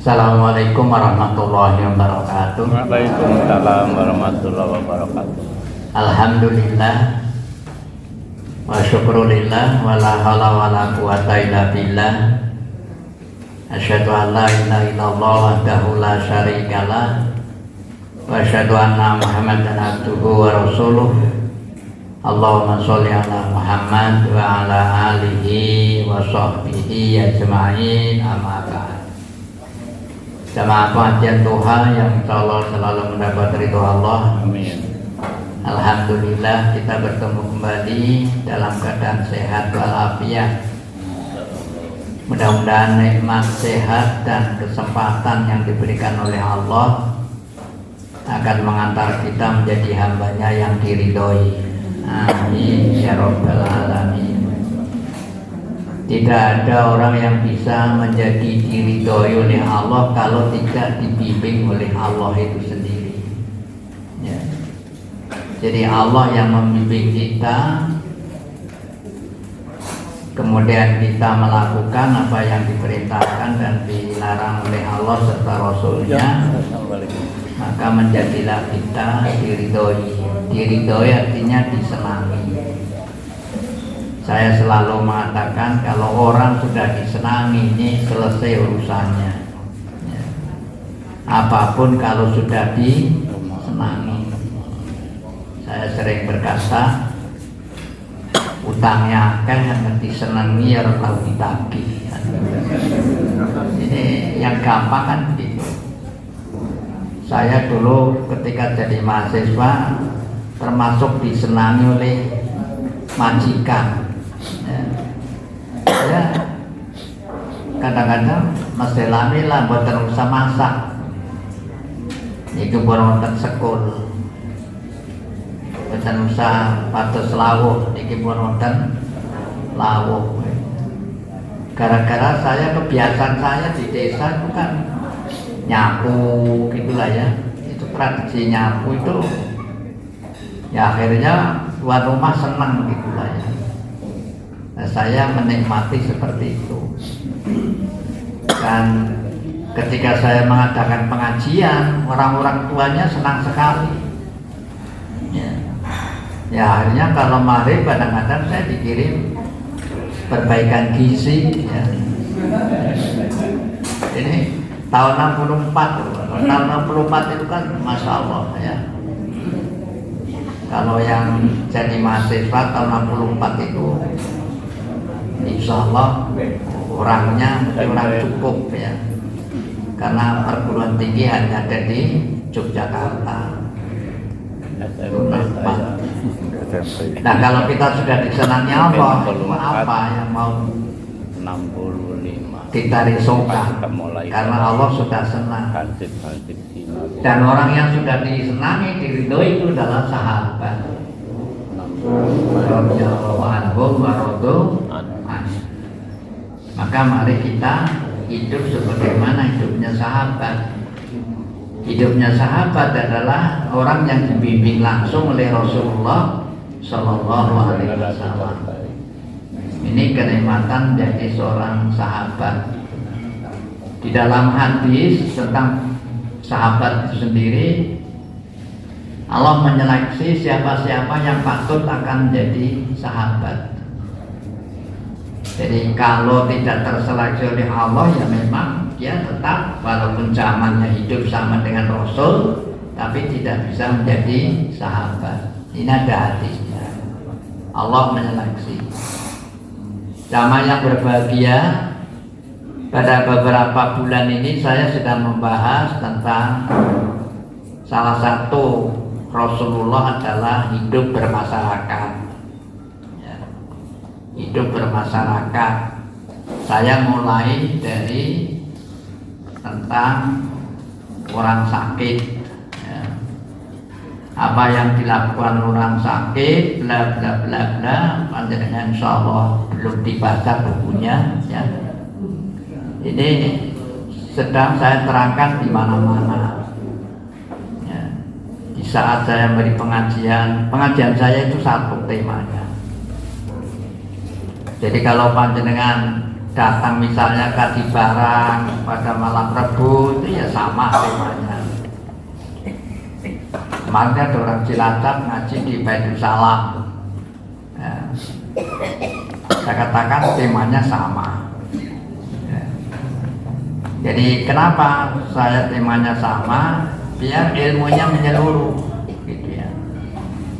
Assalamualaikum warahmatullahi wabarakatuh. Waalaikumsalam warahmatullahi wabarakatuh. Alhamdulillah wa syukrulillah wa la haula wa la quwata illa billah. Asyhadu an la ilaha illallah wahdahu la syarikalah wa asyhadu anna Muhammadan abduhu wa rasuluh. Allahumma sholli ala Muhammad wa ala alihi wa sahbihi ajma'in, amma ba'd. Jamaah pengajian Tuhan yang insyaallah selalu mendapat ridho Allah. Amin. Alhamdulillah kita bertemu kembali dalam keadaan sehat walafiat. Mudah-mudahan nikmat sehat dan kesempatan yang diberikan oleh Allah akan mengantar kita menjadi hambanya yang diridhoi. Amin ya rabbal alamin. Tidak ada orang yang bisa menjadi diridhoi oleh Allah kalau tidak dibimbing oleh Allah itu sendiri. Ya. Jadi Allah yang membimbing kita, kemudian kita melakukan apa yang diperintahkan dan dilarang oleh Allah serta Rasulnya, maka menjadilah kita diridhoi. Diridhoi artinya disenangi. Saya selalu mengatakan kalau orang sudah disenangi, ini selesai urusannya. Ya. Apapun kalau sudah disenangi. Saya sering berkata, utangnya akeh yang disenangi ya tahu ditagih. Ini yang gampang kan begitu. Saya dulu ketika jadi mahasiswa termasuk disenangi oleh majikan. Ya, kadang-kadang Mas Delami lah mboten usah masak. Iku wonten sekul. Mboten usah pados lawuh, iki wonten lawuh. Gara-gara saya kebiasaan saya di desa itu kan nyapu gitulah ya. Itu tradisi nyapu itu ya akhirnya tuan rumah senang gitulah ya. Nah, saya menikmati seperti itu. Dan ketika saya mengadakan pengajian, orang-orang tuanya senang sekali. Ya akhirnya kalau maghrib kadang-kadang saya dikirim perbaikan gizi. Ya. Ini tahun 64, tahun 64 itu kan Masya Allah ya. Kalau yang jadi mahasiswa tahun 64 itu insya Allah orangnya mesti orang cukup ya, karena perguruan tinggi hanya ada di Yogyakarta. Nah kalau kita sudah disenangi Allah, apa yang mau 65 kita risaukan, karena Allah sudah senang. Dan orang yang sudah disenangi, diridhoi itu adalah sahabat. Maka mari kita hidup sebagaimana hidupnya sahabat. Hidupnya sahabat adalah orang yang dibimbing langsung oleh Rasulullah Shallallahu Alaihi Wasallam. Ini kenikmatan menjadi seorang sahabat. Di dalam hadis tentang sahabat itu sendiri, Allah menyeleksi siapa-siapa yang patut akan menjadi sahabat. Jadi kalau tidak terseleksi oleh Allah, ya memang dia tetap walaupun zamannya hidup sama dengan Rasul, tapi tidak bisa menjadi sahabat. Ini ada hadisnya. Allah menyeleksi. Jamaah yang berbahagia, pada beberapa bulan ini saya sedang membahas tentang salah satu Rasulullah adalah hidup bermasyarakat. Ya. Hidup bermasyarakat. Saya mulai dari tentang orang sakit. Ya. Apa yang dilakukan orang sakit, bla bla bla bla. Panjenengan insyaallah belum dibaca bukunya. Ya. Ini sedang saya terangkan di mana-mana. Di saat saya beri pengajian saya itu satu temanya. Jadi kalau panjenengan datang misalnya kaji barang pada malam Rabu itu ya sama temanya. Kemarin ada orang Cilacap ngaji di Baitul Salam. Ya. Saya katakan temanya sama. Ya. Jadi kenapa saya temanya sama? Biar ilmunya menyeluruh, gitu ya.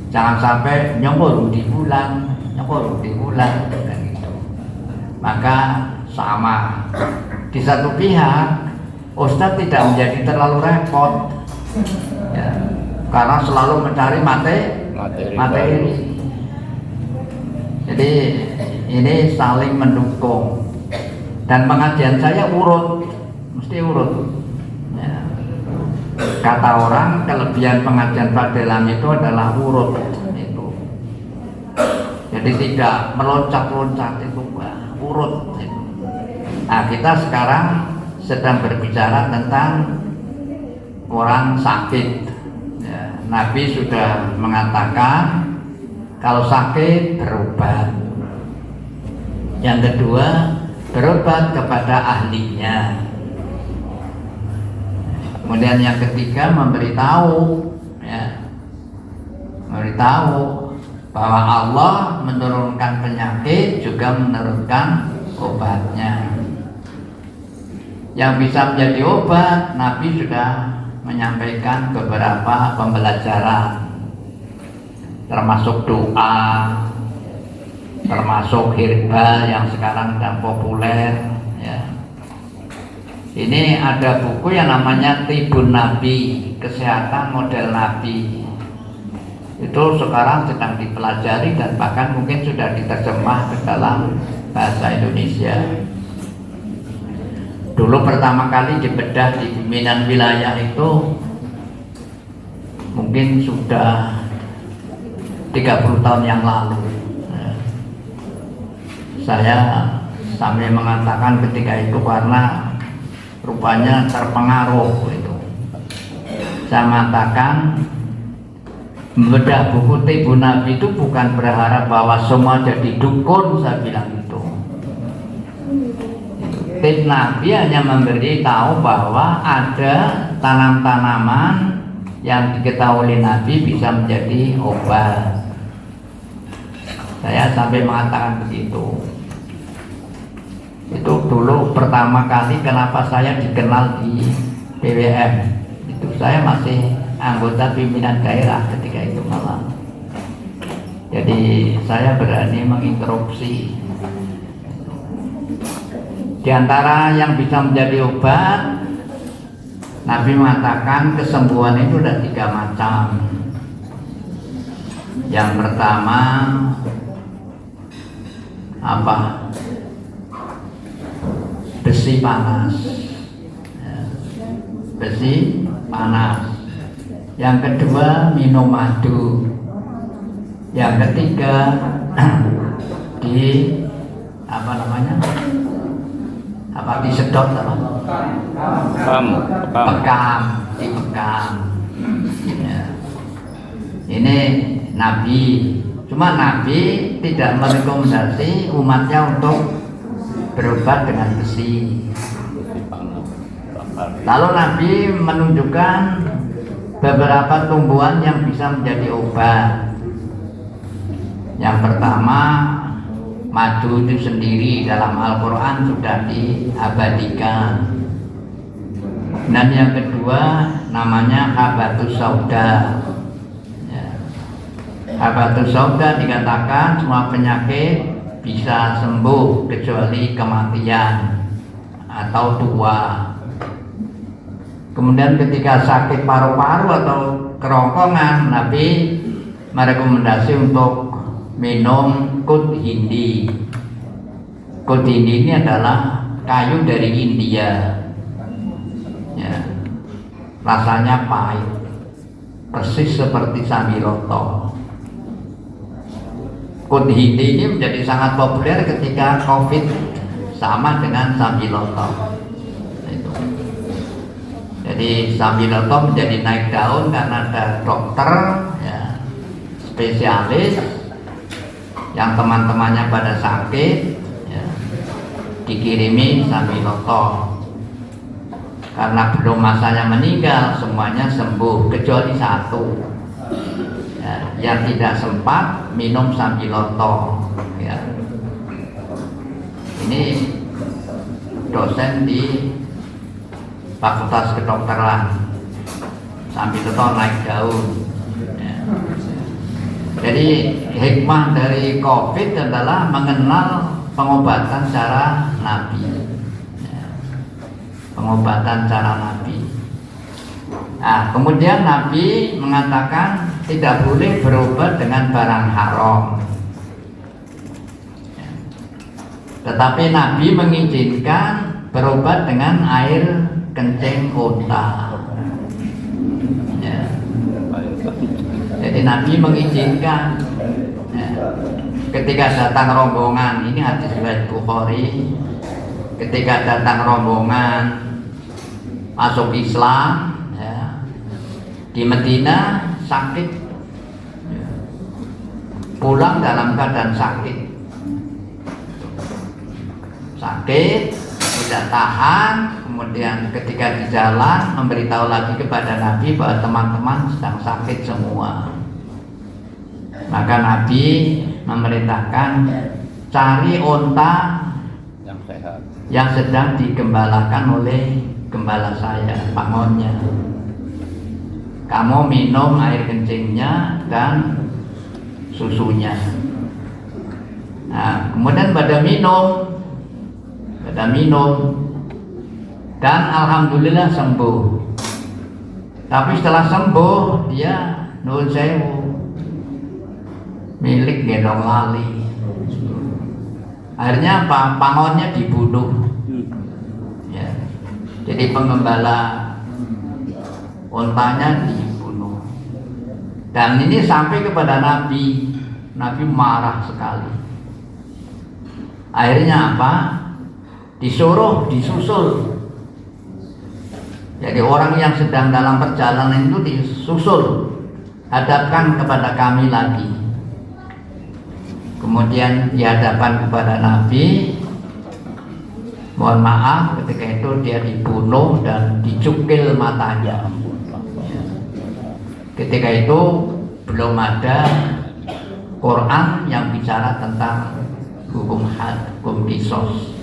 Jangan sampai nyongkor di bulan, kan gitu. Maka sama. Di satu pihak, Ustadz tidak menjadi terlalu repot. Ya. Karena selalu mencari materi. Jadi ini saling mendukung. Dan pengajian saya mesti urut. Ya. Kata orang kelebihan pengajian Fadelam itu adalah urut. Itu. Jadi tidak meloncat-loncat itu, urut. Itu. Nah, kita sekarang sedang berbicara tentang orang sakit. Nabi sudah mengatakan kalau sakit berobat. Yang kedua, berobat kepada ahlinya. Kemudian yang ketiga, memberitahu bahwa Allah menurunkan penyakit juga menurunkan obatnya. Yang bisa menjadi obat, Nabi sudah menyampaikan beberapa pembelajaran, termasuk doa, termasuk herbal yang sekarang sedang populer. Ya. Ini ada buku yang namanya Tibun Nabi, Kesehatan Model Nabi. Itu sekarang sedang dipelajari dan bahkan mungkin sudah diterjemah ke dalam bahasa Indonesia. Dulu pertama kali dibedah di pimpinan wilayah itu mungkin sudah 30 tahun yang lalu. Saya sampai mengatakan ketika itu karena rupanya terpengaruh itu. Saya mengatakan membedah buku Tibun Nabi itu bukan berharap bahwa semua jadi dukun, saya bilang itu. Tibun Nabi hanya memberi tahu bahwa ada tanam-tanaman yang diketahui oleh Nabi bisa menjadi obat. Saya sampai mengatakan begitu. Itu dulu pertama kali kenapa saya dikenal di BWM. Itu saya masih anggota pimpinan daerah ketika itu malam. Jadi saya berani menginterupsi. Di antara yang bisa menjadi obat, Nabi mengatakan kesembuhan itu ada 3 macam. Yang pertama apa? Besi panas. Besi panas. Yang kedua minum madu. Yang ketiga disedot apa? Bekam. Ya. Ini Nabi. Cuma Nabi tidak merekomendasi umatnya untuk berobat dengan besi. Lalu Nabi menunjukkan beberapa tumbuhan yang bisa menjadi obat. Yang pertama, madu itu sendiri dalam Al-Quran sudah diabadikan. Dan yang kedua namanya Habatus Sauda. Habatus Sauda dikatakan semua penyakit bisa sembuh kecuali kematian atau tua. Kemudian ketika sakit paru-paru atau kerongkongan, Nabi merekomendasi untuk minum kut hindi. Kut hindi ini adalah kayu dari India. Ya. Rasanya pahit, persis seperti sambiloto. Kut hindi ini menjadi sangat populer ketika COVID, sama dengan sambiloto. Itu. Jadi sambiloto menjadi naik daun karena ada dokter, ya, spesialis yang teman-temannya pada sakit, ya. dikirimi Sambiloto. Karena belum masanya meninggal, semuanya sembuh kecuali satu, ya, yang tidak sempat minum Sambiloto. Ya. Ini dosen di Fakultas Kedokteran. Sambiloto naik daun. Ya. Jadi hikmah dari COVID adalah mengenal pengobatan cara Nabi. Pengobatan cara Nabi. Nah, kemudian Nabi mengatakan tidak boleh berobat dengan barang haram. Tetapi Nabi mengizinkan berobat dengan air kencing unta. Ya. Jadi Nabi mengizinkan, ya, ketika datang rombongan, ini hadis riwayat Bukhari, ketika datang rombongan masuk Islam, ya, di Medina sakit, ya, pulang dalam keadaan sakit, tidak tahan, kemudian ketika di jalan memberitahu lagi kepada Nabi bahwa teman-teman sedang sakit semua. Maka Nabi memerintahkan cari unta yang sehat, yang sedang digembalakan oleh gembala saya, pangonnya. Kamu minum air kencingnya dan susunya. Nah, kemudian pada minum, dan alhamdulillah sembuh. Tapi setelah sembuh dia nuwun sewu, milik gendong lali. Akhirnya apa? Pangonnya dibunuh. Ya. Jadi penggembala untanya dibunuh. Dan ini sampai kepada Nabi. Nabi marah sekali. Akhirnya apa? Disuruh disusul. Jadi orang yang sedang dalam perjalanan itu disusul, hadapkan kepada kami lagi. Kemudian dihadapkan kepada Nabi. Mohon maaf, ketika itu dia dibunuh dan dicukil matanya. Ketika itu belum ada Quran yang bicara tentang hukum had, hukum kisos.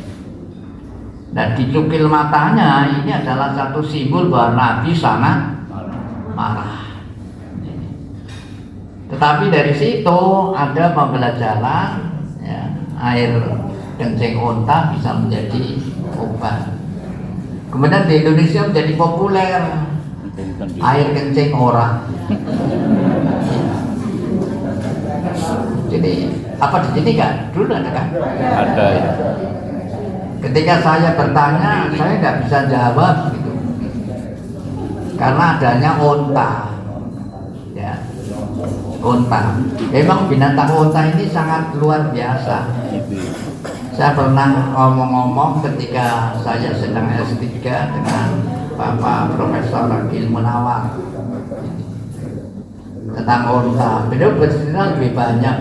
Dan dicukil matanya ini adalah satu simbol bahwa Nabi sangat marah. Tetapi dari situ ada pembelajaran, ya, air kencing unta bisa menjadi obat. Kemudian di Indonesia menjadi populer air kencing orang. Jadi apa di sini kan? Dulu ada kan? ada ya. Ketika saya bertanya, saya nggak bisa jawab gitu, karena adanya unta, ya, unta. Memang binatang unta ini sangat luar biasa. Saya pernah ngomong-ngomong ketika saya sedang S3 dengan Bapak Profesor Ilmu Nawar tentang unta. Beliau bercerita lebih banyak,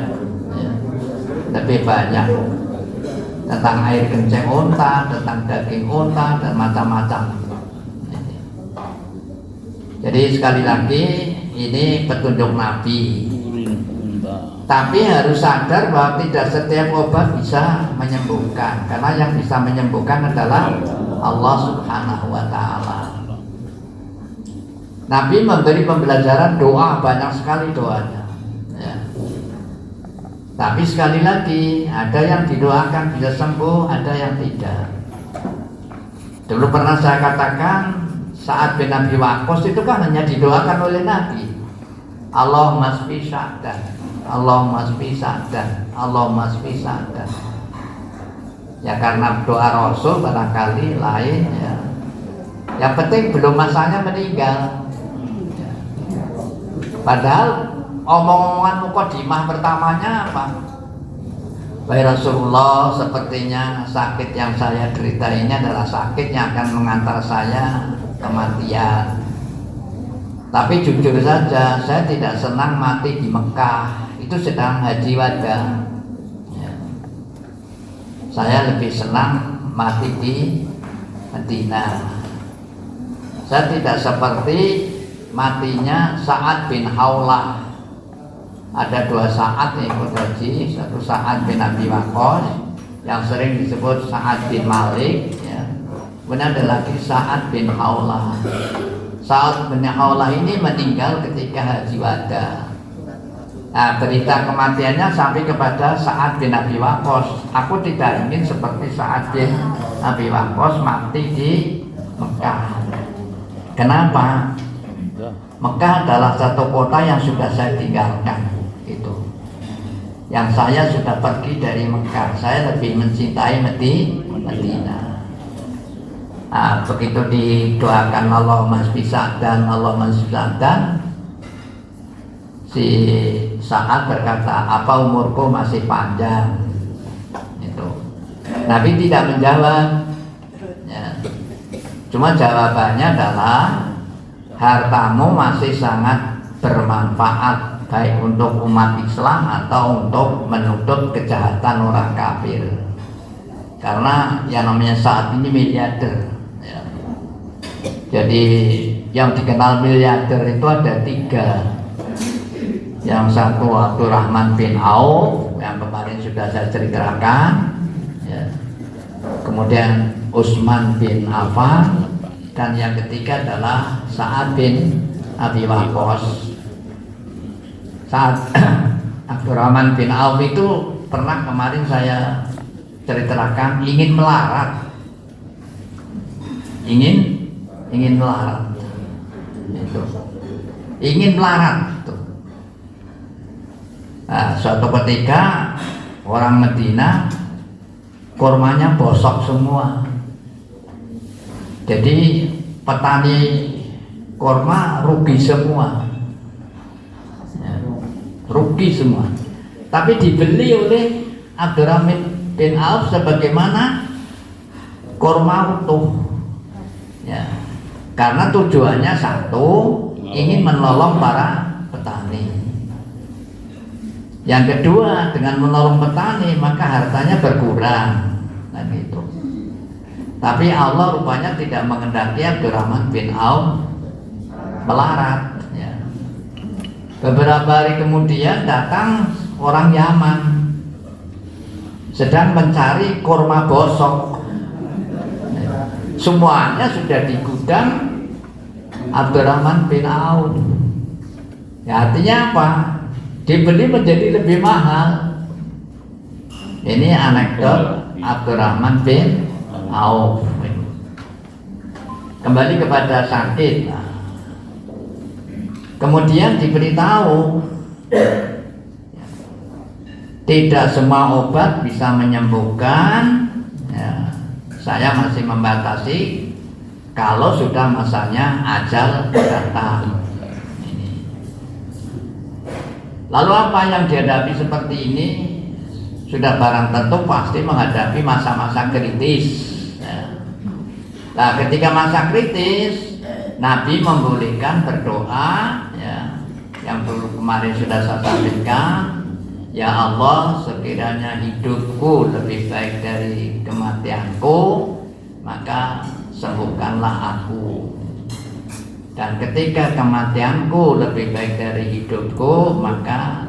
ya, lebih banyak tentang air kencing unta, tentang daging unta, dan macam-macam. Jadi sekali lagi ini petunjuk Nabi. Tapi harus sadar bahwa tidak setiap obat bisa menyembuhkan, karena yang bisa menyembuhkan adalah Allah Subhanahu wa Ta'ala. Nabi memberi pembelajaran doa, banyak sekali doanya, ya. Tapi sekali lagi, ada yang didoakan bisa sembuh, ada yang tidak. Dulu pernah saya katakan, saat bin Abi Waqqas itu kan hanya didoakan oleh Nabi. Allahumma shfi Sa'dan, Allahumma shfi Sa'dan, Allahumma shfi Sa'dan. Ya karena doa Rasul barangkali lain, ya. Yang penting belum masanya meninggal. Ya. Padahal omong-omongan mukadimah pertamanya apa? Wahai Rasulullah, sepertinya sakit yang saya derita ini adalah sakit yang akan mengantar saya kematian. Tapi jujur saja, saya tidak senang mati di Mekah. Itu sedang haji wada. Ya. Saya lebih senang mati di Madinah. Saya tidak seperti matinya Sa'ad bin Haulah. Ada dua Sa'ad yang ikut haji, satu Sa'ad bin Abi Waqqas yang sering disebut Sa'ad bin Malik, ya. Kemudian ada lagi Sa'ad bin Haulah. Sa'ad bin Haulah ini meninggal ketika haji wada. Nah, berita kematiannya sampai kepada Sa'ad bin Abi Waqqas. Aku tidak ingin seperti Sa'ad bin Abi Waqqas mati di Mekah. Kenapa? Mekah adalah satu kota yang sudah saya tinggalkan. Itu yang saya sudah pergi dari Mekah. Saya lebih mencintai Madinah. Nah, begitu didoakan Allahumma shfi dan Allahumma shfi dan si Sa'ad berkata, apa umurku masih panjang. Itu Nabi tidak menjawab, ya. Cuma jawabannya adalah hartamu masih sangat bermanfaat, baik untuk umat Islam atau untuk menutup kejahatan orang kafir. Karena yang namanya saat ini miliarder, ya. Jadi yang dikenal miliarder itu ada tiga. Yang satu Abdurrahman bin Auf yang kemarin sudah saya ceritakan, ya. Kemudian Utsman bin Affan, dan yang ketiga adalah Sa'ad bin Abi Waqqas. Saat Abdurrahman bin Auf itu pernah kemarin saya ceritakan ingin melarat, ingin melarat, itu ingin melarat. Nah, suatu ketika orang Madinah kurmanya bosok semua. Jadi petani kurma rugi semua, ya, rugi semua. Tapi dibeli oleh Abdurrahman bin Auf sebagaimana kurma utuh, ya. Karena tujuannya satu, ingin menolong para petani. Yang kedua, dengan menolong petani maka hartanya berkurang, nah gitu. Tapi Allah rupanya tidak menghendaki Abdurrahman bin Auf melarat, ya. Beberapa hari kemudian datang orang Yaman sedang mencari kurma bosok. Semuanya sudah di gudang Abdurrahman bin Auf. Ya, artinya apa? Dibeli menjadi lebih mahal. Ini anekdot Abdurrahman bin Auf. Kembali kepada sakit. Kemudian diberitahu tidak semua obat bisa menyembuhkan, ya. Saya masih membatasi kalau sudah masanya ajal datang. Lalu apa yang dihadapi seperti ini? Sudah barang tentu pasti menghadapi masa-masa kritis, ya. Nah, ketika masa kritis, Nabi membolehkan berdoa, ya, yang dulu kemarin sudah saya sampaikan. Ya Allah, sekiranya hidupku lebih baik dari kematianku, maka sembuhkanlah aku. Dan ketika kematianku lebih baik dari hidupku, maka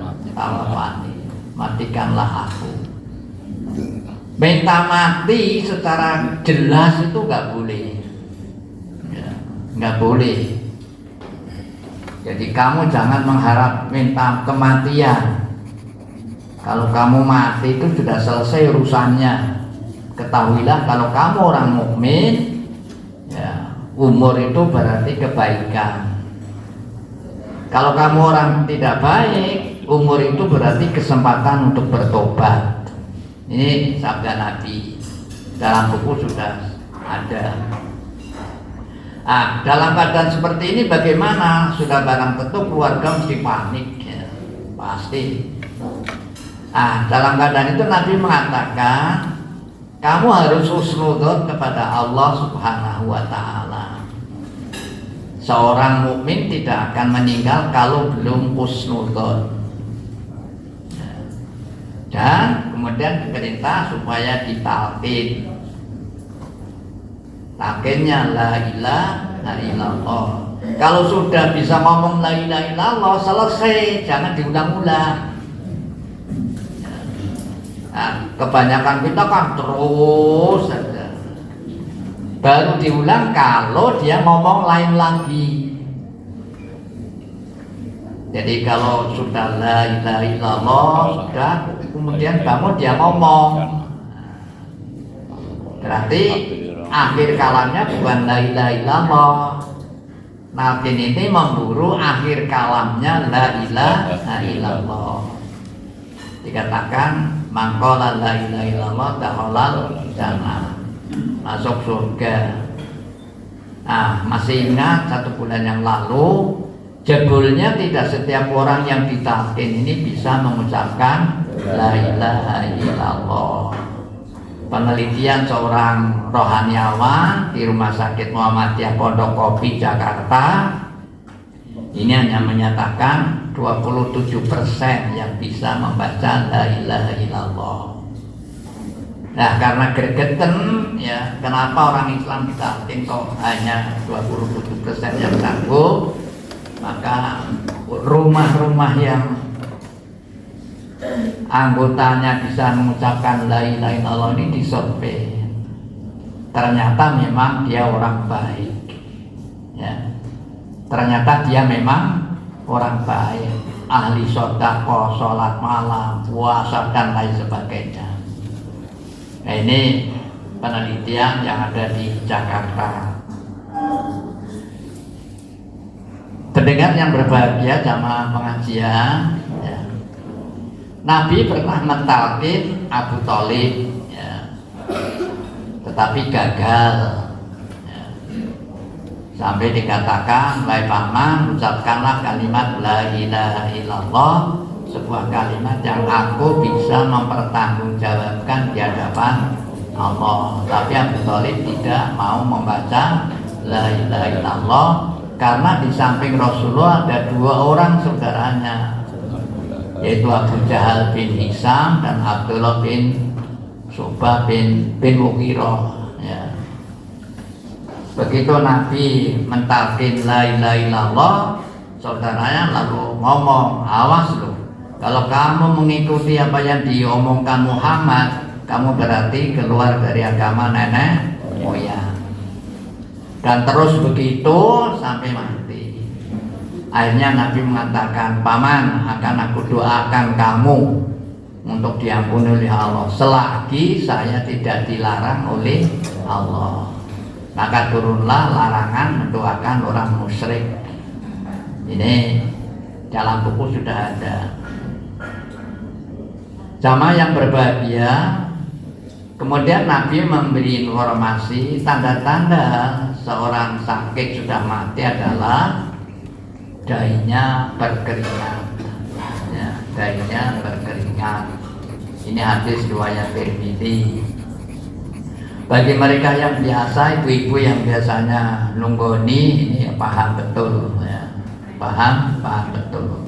matikanlah aku. Minta mati secara jelas itu nggak boleh, ya, nggak boleh. Jadi kamu jangan mengharap minta kematian. Kalau kamu mati itu sudah selesai urusannya. Ketahuilah kalau kamu orang mukmin, ya, umur itu berarti kebaikan. Kalau kamu orang tidak baik, umur itu berarti kesempatan untuk bertobat. Ini sabda Nabi, dalam buku sudah ada. Dalam keadaan seperti ini bagaimana? Sudah barang tentu keluarga mesti panik, ya, pasti. Dalam keadaan itu Nabi mengatakan, kamu harus husnudzon kepada Allah Subhanahu wa Ta'ala. Seorang mukmin tidak akan meninggal kalau belum husnudzon. Dan kemudian diperintah supaya ditalqin. Akhirnya la ilaha illallah. Kalau sudah bisa ngomong la ilaha illallah, selesai, jangan diulang-ulang. Nah, kebanyakan kita kan terus saja. Baru diulang kalau dia ngomong lain lagi. Jadi kalau sudah la ilaha illallah, sudah kemudian bangun dia ngomong. Berarti akhir kalamnya bukan la ilaha illallah. Nabi ini memburu akhir kalamnya la ilaha illallah. Dikatakan mangkola la ilaha illallah dakhalal jannah, masuk surga. Nah, masih ingat 1 bulan yang lalu, jebulnya tidak setiap orang yang ditalkin ini bisa mengucapkan la ilaha illallah. Penelitian seorang rohaniawan di Rumah Sakit Muhammadiyah Pondok Kopi Jakarta ini hanya menyatakan 27% yang bisa membaca la ilaha illallah. Nah, karena gregeten ya, kenapa orang Islam ditalkin kok hanya 27% yang sanggup? Maka rumah-rumah yang anggotanya bisa mengucapkan la ilaha illallah ini disurvei. Ternyata memang dia orang baik, ya. Ternyata dia memang orang baik, ahli sedekah, sholat malam, puasa dan lain sebagainya. Nah, ini penelitian yang ada di Jakarta. Pendengar yang berbahagia jamaah pengajian, ya. Nabi pernah mentalkin Abu Thalib, ya, tetapi gagal, ya. Sampai dikatakan, wahai paman, ucapkanlah kalimat la ilaha illallah, sebuah kalimat yang aku bisa mempertanggungjawabkan di hadapan Allah. Tapi Abu Thalib tidak mau membaca la ilaha illallah karena di samping Rasulullah ada 2 orang saudaranya, yaitu Abu Jahal bin Hisam dan Abdullah bin Subah bin Mughirah, ya. Begitu Nabi mentalkin la ilaha illallah, saudaranya lalu ngomong, awas loh, kalau kamu mengikuti apa yang diomongkan Muhammad, kamu berarti keluar dari agama nenek moyang. Dan terus begitu sampai mati. Akhirnya Nabi mengatakan, paman, akan aku doakan kamu untuk diampuni oleh Allah selagi saya tidak dilarang oleh Allah. Maka turunlah larangan mendoakan orang musyrik. Ini dalam buku sudah ada. Jamaah yang berbahagia, kemudian Nabi memberi informasi tanda-tanda seorang sakit sudah mati adalah dahinya berkeringat, ya, dahinya berkeringat. Ini hadis riwayat Tirmidzi. Bagi mereka yang biasa, ibu-ibu yang biasanya nunggoni, ini paham betul, ya. Paham betul.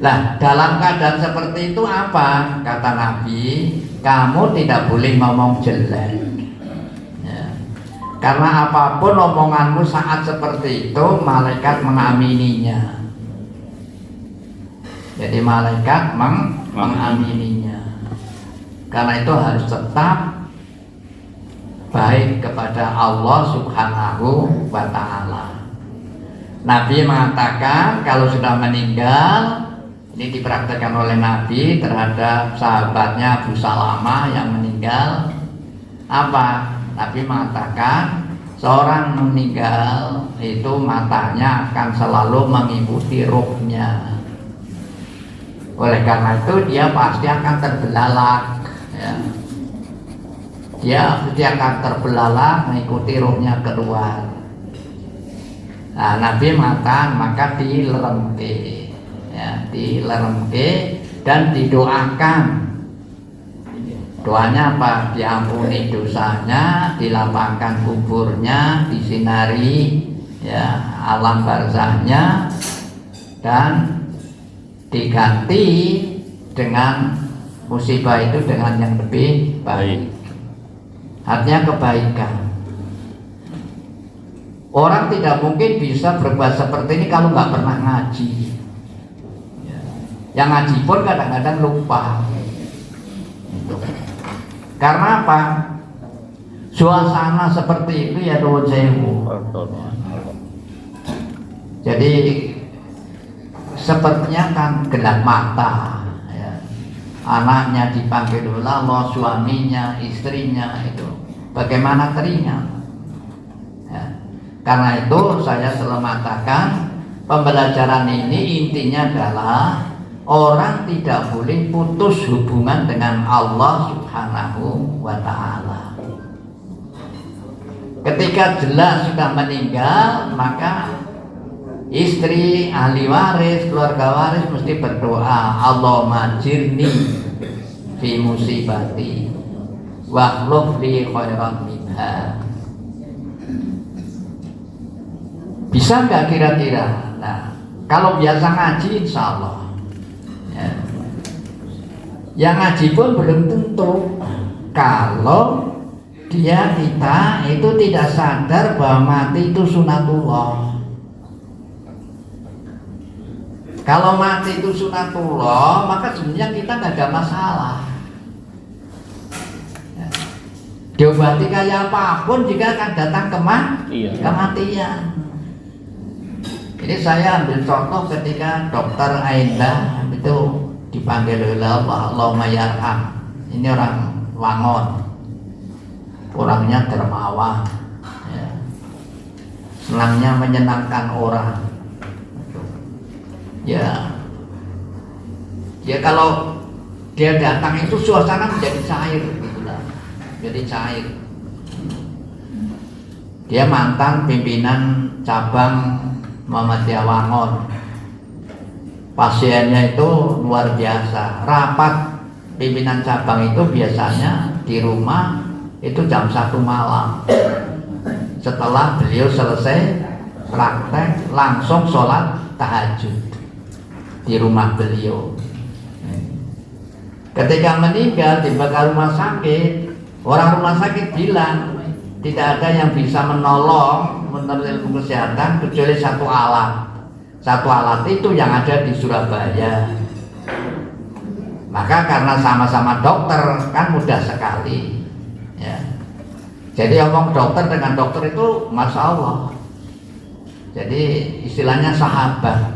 Nah, dalam keadaan seperti itu apa? Kata Nabi, kamu tidak boleh ngomong jelek, ya. Karena apapun omonganmu saat seperti itu, malaikat mengamininya. Jadi malaikat mengamininya. Karena itu harus tetap baik kepada Allah Subhanahu wa ta'ala. Nabi mengatakan kalau sudah meninggal, ini dipraktekkan oleh Nabi terhadap sahabatnya Abu Salamah yang meninggal. Apa? Nabi mengatakan seorang meninggal itu matanya akan selalu mengikuti ruhnya. Oleh karena itu dia pasti akan terbelalak, ya. Dia pasti akan terbelalak mengikuti ruhnya keluar. Nah, Nabi mengatakan maka dileremke, ya, dileremke dan didoakan. Doanya apa? Diampuni dosanya, dilapangkan kuburnya, disinari, ya, alam barzahnya, dan diganti dengan musibah itu dengan yang lebih baik. Artinya kebaikan. Orang tidak mungkin bisa berbuat seperti ini kalau nggak pernah ngaji. Yang ngaji pun kadang-kadang lupa. Karena apa? Suasana seperti itu ya nuwun sewu. Jadi sepertinya kan gelap mata. Ya. Anaknya dipanggil Allah, suaminya, istrinya itu. Bagaimana teringat? Ya. Karena itu saya selalu mengatakan pembelajaran ini intinya adalah orang tidak boleh putus hubungan dengan Allah Subhanahu wa ta'ala. Ketika jelas sudah meninggal, maka istri, ahli waris, keluarga waris mesti berdoa, Allahumma jirni fi musibati wakhluf li khairan minha. Bisa nggak kira-kira? Nah, kalau biasa ngaji insya Allah ya. Yang ngaji pun belum tentu. Kalau kita itu tidak sadar bahwa mati itu sunatullah. Kalau mati itu sunatullah, maka sebenarnya kita nggak ada masalah. Ya. Diobati kayak apapun jika akan datang kematian. Ini saya ambil contoh ketika dokter Aida itu dipanggil oleh Allah, Allahumma yarham. Ini orang Wangon, orangnya dermawan, ya. Senangnya menyenangkan orang. Ya kalau dia datang itu suasana menjadi cair, gitulah, jadi cair. Dia mantan pimpinan cabang Muhammadiyah Wangon. Pasiennya itu luar biasa. Rapat pimpinan cabang itu biasanya di rumah itu jam 1 malam. Setelah beliau selesai praktek, langsung sholat tahajud di rumah beliau. Ketika meninggal di bakal rumah sakit, orang rumah sakit bilang tidak ada yang bisa menolong menurut ilmu kesehatan kecuali satu alat. Satu alat itu yang ada di Surabaya. Maka karena sama-sama dokter kan mudah sekali. Ya. Jadi omong dokter dengan dokter itu masya Allah. Jadi istilahnya sahabat.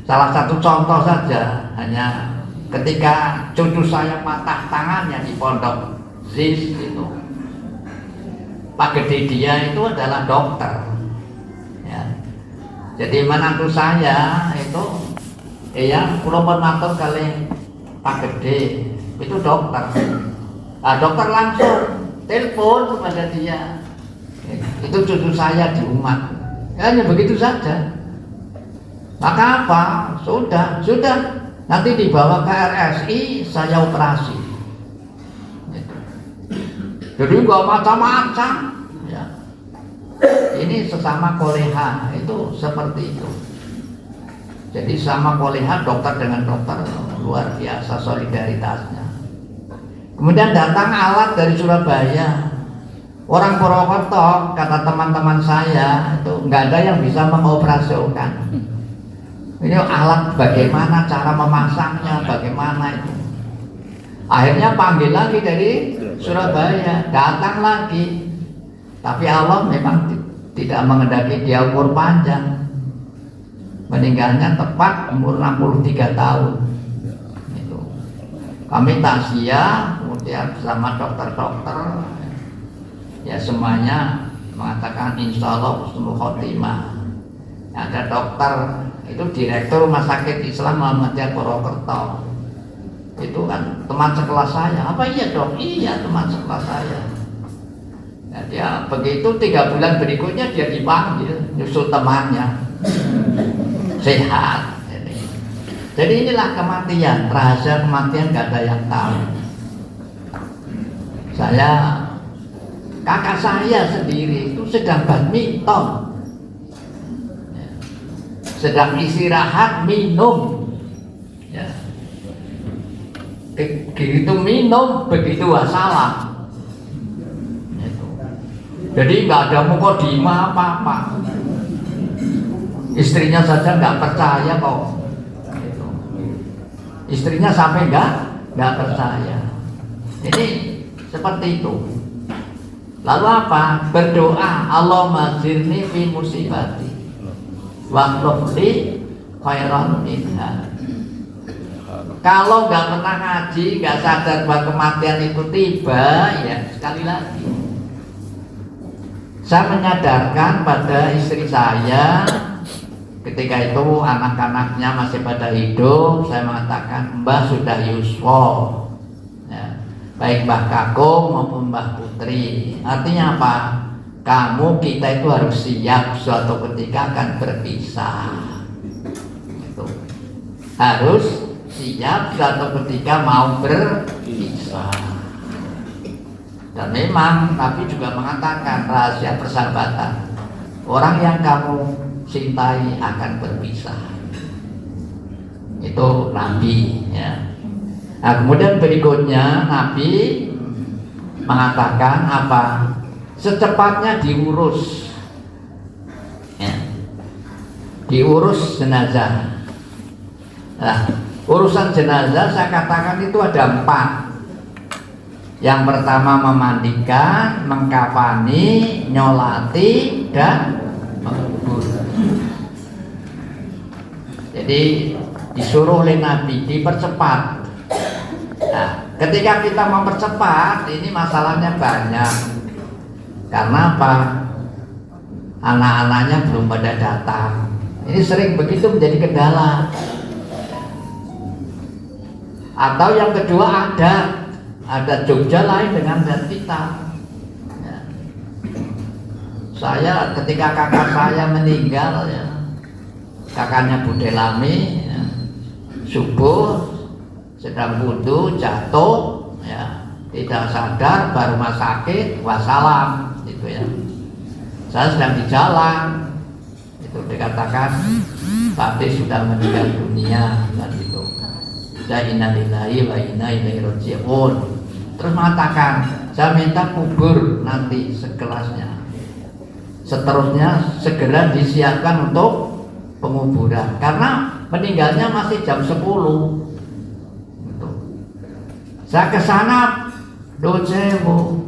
Salah satu contoh saja, hanya ketika cucu saya patah tangannya di pondok ZIS itu, Pak Gede dia itu adalah dokter. Ya. Jadi menantu saya itu, pulau matur kali Pak Gede itu dokter. Nah, dokter langsung telepon kepada dia. Itu cucu saya di umat. Hanya begitu saja. Maka apa? Sudah. Nanti dibawa ke RSI, saya operasi. Jadi nggak macam-macam. Ya. Ini sesama koleha itu seperti itu. Jadi sama koleha dokter dengan dokter luar biasa solidaritasnya. Kemudian datang alat dari Surabaya. Orang Purwokerto, kata teman-teman saya itu nggak ada yang bisa mengoperasikan. Ini alat bagaimana cara memasangnya, bagaimana itu. Akhirnya panggil lagi dari Surabaya, datang lagi. Tapi Allah memang tidak mengendaki dia umur panjang. Meninggalnya tepat umur 63 tahun. Itu. Kami takziah, kemudian bersama dokter-dokter, ya semuanya mengatakan insya Allah husnul khotimah. Ada dokter itu direktur Rumah Sakit Islam Muhammadiyah Purwokerto. Itu kan teman sekelas saya. Apa iya dok? Iya teman sekelas saya. Nah, dia begitu 3 bulan berikutnya dia dipanggil nyusul temannya. Sehat. Jadi inilah kematian, rahasia kematian gak ada yang tahu. Kakak saya sendiri itu sedang badminton, sedang istirahat minum, ya. Begitu minum begitu wassalam. Jadi nggak ada mukodimah apa-apa. Istrinya saja nggak percaya kok. Gitu. Istrinya sampai nggak percaya. Ini seperti itu. Lalu apa? Berdoa, Allahumma zirni fi musibati wa khufli khairan minha. Kalau nggak pernah ngaji, nggak sadar bahwa kematian itu tiba, ya sekali lagi saya menyadarkan pada istri saya ketika itu anak-anaknya masih pada hidup. Saya mengatakan, Mbah sudah yuswa, ya, baik Mbah Kakung maupun Mbah Putri. Artinya apa? Kita itu harus siap suatu ketika akan berpisah. Itu harus siap suatu ketika mau berpisah. Dan memang Nabi juga mengatakan rahasia persahabatan, orang yang kamu cintai akan berpisah. Itu Nabi, ya. Nah, kemudian berikutnya Nabi mengatakan apa? Secepatnya diurus, ya. Diurus jenazah. Nah, urusan jenazah saya katakan itu ada 4. Yang pertama memandikan, mengkafani, nyolati, dan mengubur. Jadi disuruh oleh Nabi dipercepat. Nah, ketika kita mempercepat, ini masalahnya banyak. Karena apa? Anak-anaknya belum pada datang. Ini sering begitu menjadi kendala. Atau yang kedua ada Jogja lain dengan dan kita. Ya. Saya ketika kakak saya meninggal, ya, kakaknya Bude Lami, ya, subuh sedang wudu jatuh, ya, tidak sadar, baru rumah sakit, wassalam, gitu ya. Saya sedang di jalan, itu dikatakan Pak B sudah meninggal dunia, dan itu. Saya innalillahi wa inna ilaihi raji'un. Terus mengatakan, saya minta kubur nanti sekelasnya. Seterusnya segera disiapkan untuk penguburan, karena meninggalnya masih jam 10. Gitu. Saya ke sana, docewu,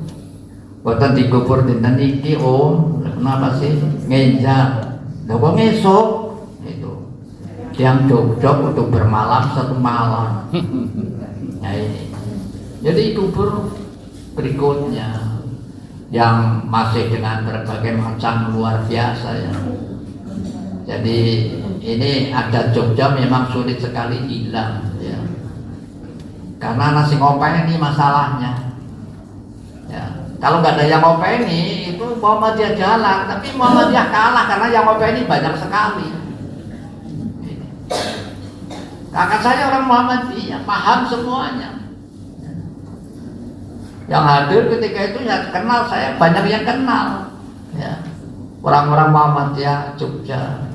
boten dikubur dinten iki om, kenapa sih? Ngenjak, kok ngesuk? Itu, yang jog-jog untuk bermalam 1 malam. Nah ini. Jadi kubur berikutnya yang masih dengan berbagai macam luar biasa, ya. Jadi ini ada Jogja memang sulit sekali hilang, ya. Karena nasi ngopeni masalahnya, ya. Kalau nggak ada yang ngopeni itu Muhammadiyah jalan, tapi Muhammadiyah kalah karena yang ngopeni banyak sekali. Kakak saya orang Muhammadiyah, paham semuanya. Yang hadir ketika itu ya kenal saya, banyak yang kenal, ya. Orang-orang Muhammadiyah Jogja.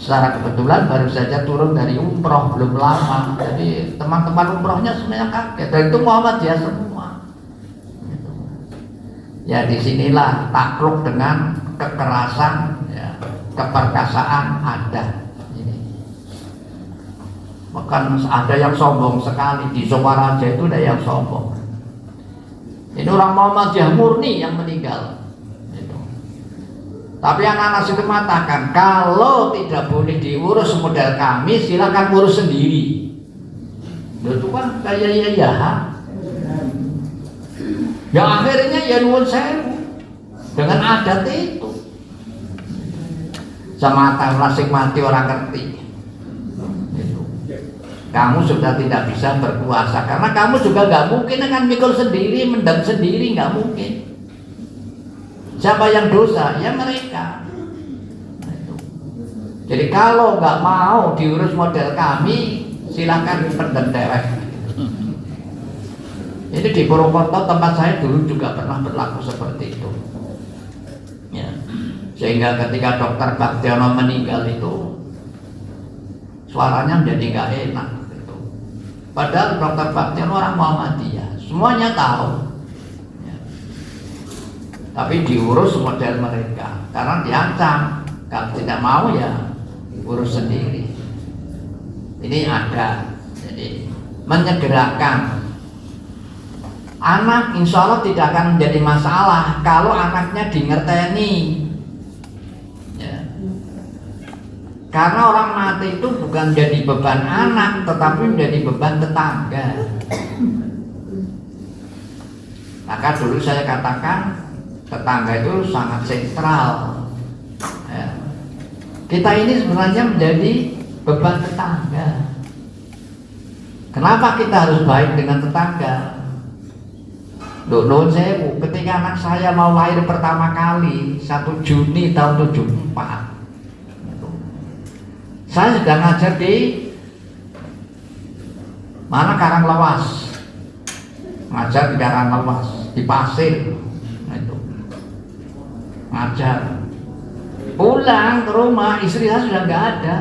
Secara kebetulan baru saja turun dari umroh belum lama, jadi teman-teman umrohnya semuanya kaget. Dan itu Muhammadiyah semua. Gitu. Ya disinilah takluk dengan kekerasan, ya, keperkasaan ada. Bahkan ada yang sombong sekali di Sukaraja itu, ada yang sombong. Ini orang Muhammadiyah murni yang meninggal. Gitu. Tapi anak-anak itu mengatakan, kalau tidak boleh diurus model kami, silakan urus sendiri. Itu kan kayak ya. Ya akhirnya ya nuwun sewu dengan adat itu. Sama nasib mati orang ngerti. Kamu sudah tidak bisa berkuasa, karena kamu juga nggak mungkin akan mikul sendiri, mendam sendiri, nggak mungkin. Siapa yang dosa? Ya mereka. Jadi kalau nggak mau diurus model kami, silakan pendem dewek. Ini di Purwokerto tempat saya dulu juga pernah berlaku seperti itu. Ya. Sehingga ketika Dokter Baktiono meninggal itu, suaranya menjadi nggak enak. Padahal Dr. Baktiono orang Muhammadiyah, semuanya tahu. Ya. tapi diurus model mereka karena diancam kalau tidak mau ya urus sendiri. Ini ada, jadi menyegerakan anak insya Allah tidak akan menjadi masalah kalau anaknya dingerteni ya. Karena orang mati itu bukan jadi beban anak tetapi menjadi beban tetangga. Maka dulu saya katakan tetangga itu sangat sentral ya. Kita ini sebenarnya menjadi beban tetangga. Kenapa kita harus baik dengan tetangga? Nuwun sewu, ketika anak saya mau lahir pertama kali 1 Juni tahun 74, saya sudah ngajar di mana, Karanglewas, ngajar di Karanglewas, di Pasir, itu ngajar. Pulang ke rumah istri saya sudah nggak ada.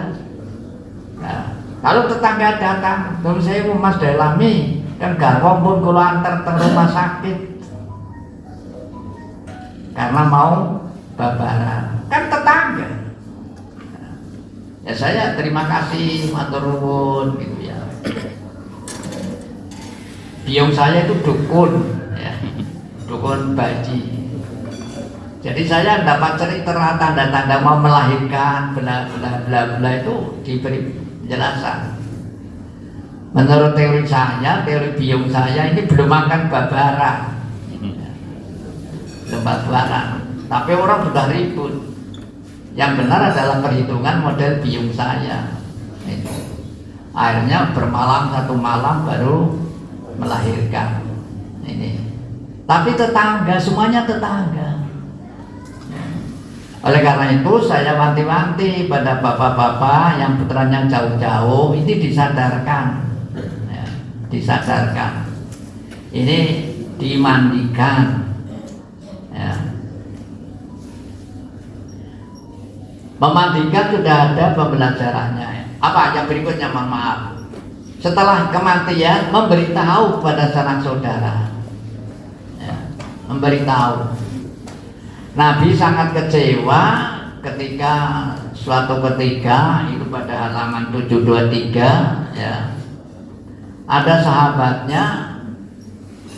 Nah, kalau tetangga datang, nuwun sewu Mas Delami, kan garwa pun kula antar ke rumah sakit karena mau babaran, kan tetangga. Ya saya terima kasih, matur nuwun gitu ya. Biung saya itu dukun ya, dukun baji. Jadi saya dapat cerita tanda-tanda mau melahirkan bla bla bla bla itu diberi penjelasan. Menurut teori saya, teori biung saya ini belum akan babaran, babaran. Tapi orang sudah ribut. Yang benar adalah perhitungan model biung saya. Itu. Akhirnya bermalam 1 malam baru melahirkan. Ini. Tapi tetangga, semuanya tetangga. Oleh karena itu saya wanti-wanti pada bapak-bapak yang putranya jauh-jauh ini disadarkan. Disadarkan, ini dimandikan ya. Memandikan sudah ada pembelajarannya. Apa yang berikutnya, mohon maaf, setelah kematian memberitahu pada sanak saudara ya. Memberitahu. Nabi sangat kecewa ketika suatu ketika itu pada halaman 723 ya, ada sahabatnya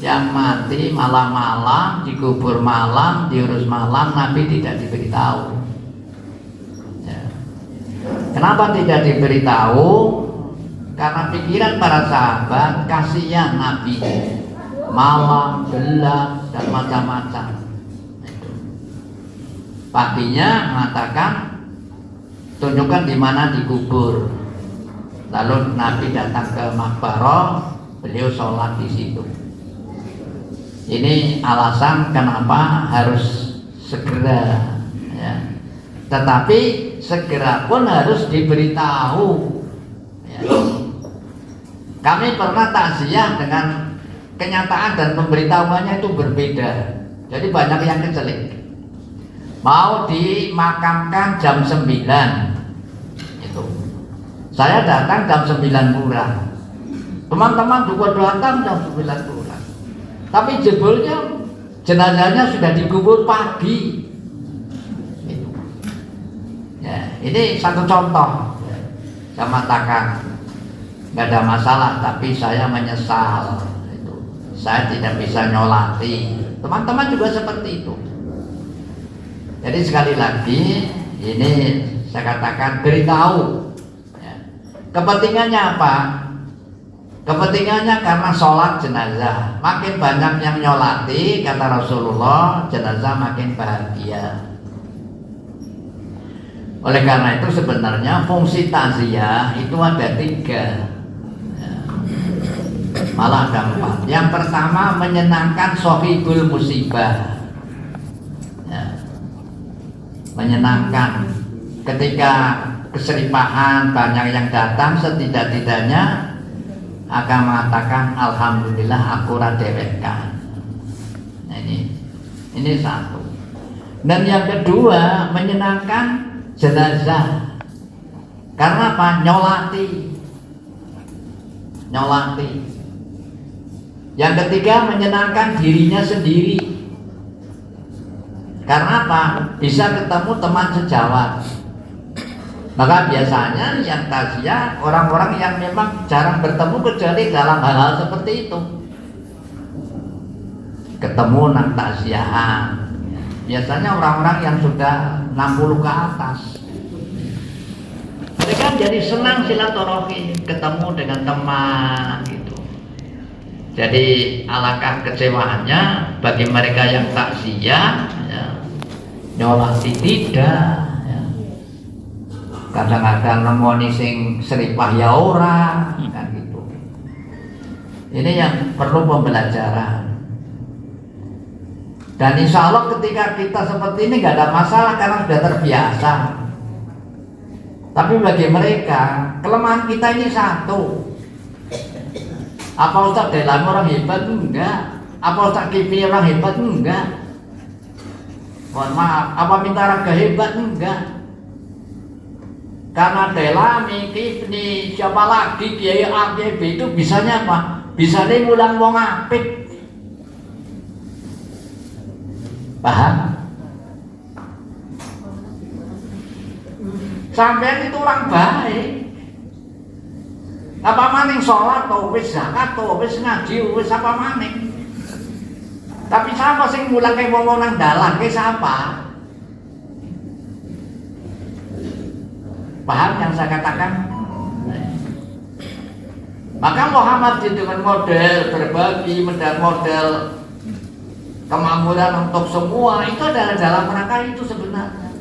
yang mati malam-malam, dikubur malam, diurus malam, Nabi tidak diberitahu ya. Kenapa tidak diberitahu? Karena pikiran para sahabat kasihan Nabi, malam, gelap, dan macam-macam. Paginya mengatakan tunjukkan di mana dikubur. Lalu Nabi datang ke Makbarah, beliau sholat di situ. Ini alasan kenapa harus segera ya. Tetapi segera pun harus diberitahu ya. Kami pernah takziah dengan kenyataan dan pemberitahuannya itu berbeda. Jadi banyak yang kecelik. Mau dimakamkan jam 9 itu. Saya datang jam 9 kurang. Teman-teman juga datang jam 9 kurang. Tapi jebolnya jenazahnya sudah dikubur pagi. Ya, ini satu contoh. Saya mengatakan nggak ada masalah, tapi saya menyesal. Saya tidak bisa nyolati. Teman-teman juga seperti itu. Jadi sekali lagi ini saya katakan beritahu. Kepentingannya apa? Kepentingannya karena sholat jenazah. Makin banyak yang nyolati, kata Rasulullah, jenazah makin bahagia. Oleh karena itu sebenarnya fungsi takziah itu ada 3 ya. Malah ada 4. Yang pertama menyenangkan sohibul musibah ya. Menyenangkan ketika keseripahan banyak yang datang, setidak-tidaknya akan mengatakan alhamdulillah aku radewekkan. Nah, ini satu. Dan yang kedua menyenangkan jenazah. Karena apa? Nyolati. Yang ketiga menyenangkan dirinya sendiri. Karena apa? Bisa ketemu teman sejawat. Maka biasanya yang takziah orang-orang yang memang jarang bertemu kecuali dalam hal-hal seperti itu. Ketemu nang takziahan. Biasanya orang-orang yang sudah 60 ke atas. Mereka jadi senang silaturahmi, ketemu dengan teman gitu. Jadi alangkah kecewaannya bagi mereka yang takziah, ya, nyolati tidak. Kadang-kadang nemoni sing seripah ya ora kan gitu. Ini yang perlu pembelajaran. Dan insya Allah ketika kita seperti ini nggak ada masalah karena sudah terbiasa. Tapi bagi mereka kelemahan kita ini satu. Apa Ustaz Delano orang hebat? Enggak. Apa Ustaz Kipi orang hebat? Enggak. Mohon maaf. Apa Minta Raga hebat? Enggak. Karena Delami, Kifni, siapa lagi Kiai A, Kiai B itu bisanya apa? Bisanya ngulang wong apik. Paham? Sampean itu orang baik. Apa maning sholat atau wis zakat atau wis ngaji wis apa maning. Tapi siapa sing ngulang kayak wong nang dalan ke siapa? Paham yang saya katakan? Maka Muhammad dengan model berbagi, model kemakmuran untuk semua itu adalah dalam rangka itu sebenarnya.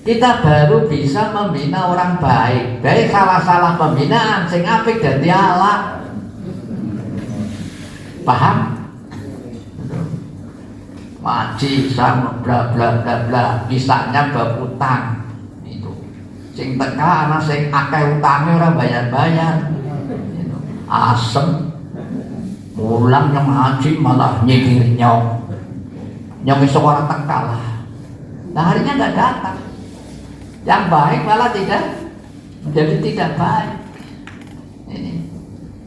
Kita baru bisa membina orang baik dari salah-salah pembinaan sing apik dan dialak. Paham? Maji sama bla bla bla bla, misalnya bab utang. Sing teka anak sing akeh utangnya orang bayar-bayar, asem, mulang yang haji malah nyikir nyong iso orang teka lah. Nah harinya nggak datang. Yang baik malah jadi tidak baik. Ini.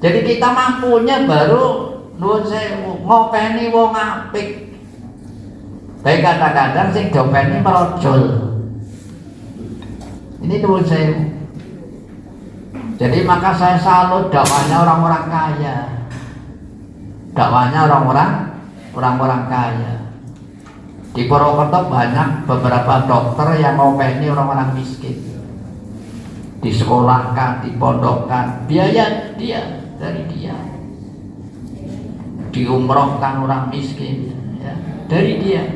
Jadi kita mampunya baru nuwun sewu ngopeni wong apik. Baik kadang-kadang sing dopeni merojol. Ini nuwun sewu. Jadi maka saya salut dakwahnya orang-orang kaya. Dakwahnya orang-orang kaya. Di Purwokerto banyak beberapa dokter yang mau pengen orang-orang miskin. Disekolahkan, dipondokkan, biaya dari dia. Diumrohkan orang miskin, ya, dari dia.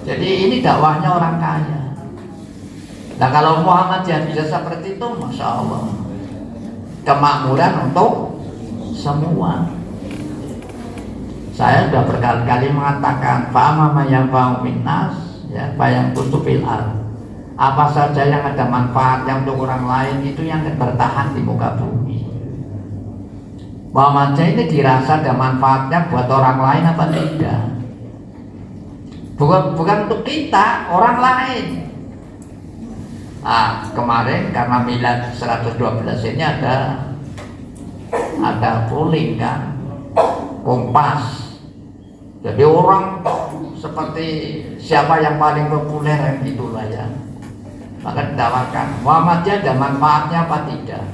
Jadi ini dakwahnya orang kaya. Nah kalau Muhammadiyah bisa seperti itu, Masya Allah, kemakmuran untuk semua. Saya sudah berkali-kali mengatakan fa'amama yang fa'u minnas, ya, fa'yang kutufil al. Apa saja yang ada manfaatnya untuk orang lain itu yang bertahan di muka bumi. Muhammadiyah ini dirasa ada manfaatnya buat orang lain apa tidak? Bukan untuk kita, orang lain. Kemarin karena milad 112 ini ada polling kan, Kompas. Jadi orang seperti siapa yang paling populer itulah ya. Maka ditawarkan Muhammadiyah ada manfaatnya apa tidak.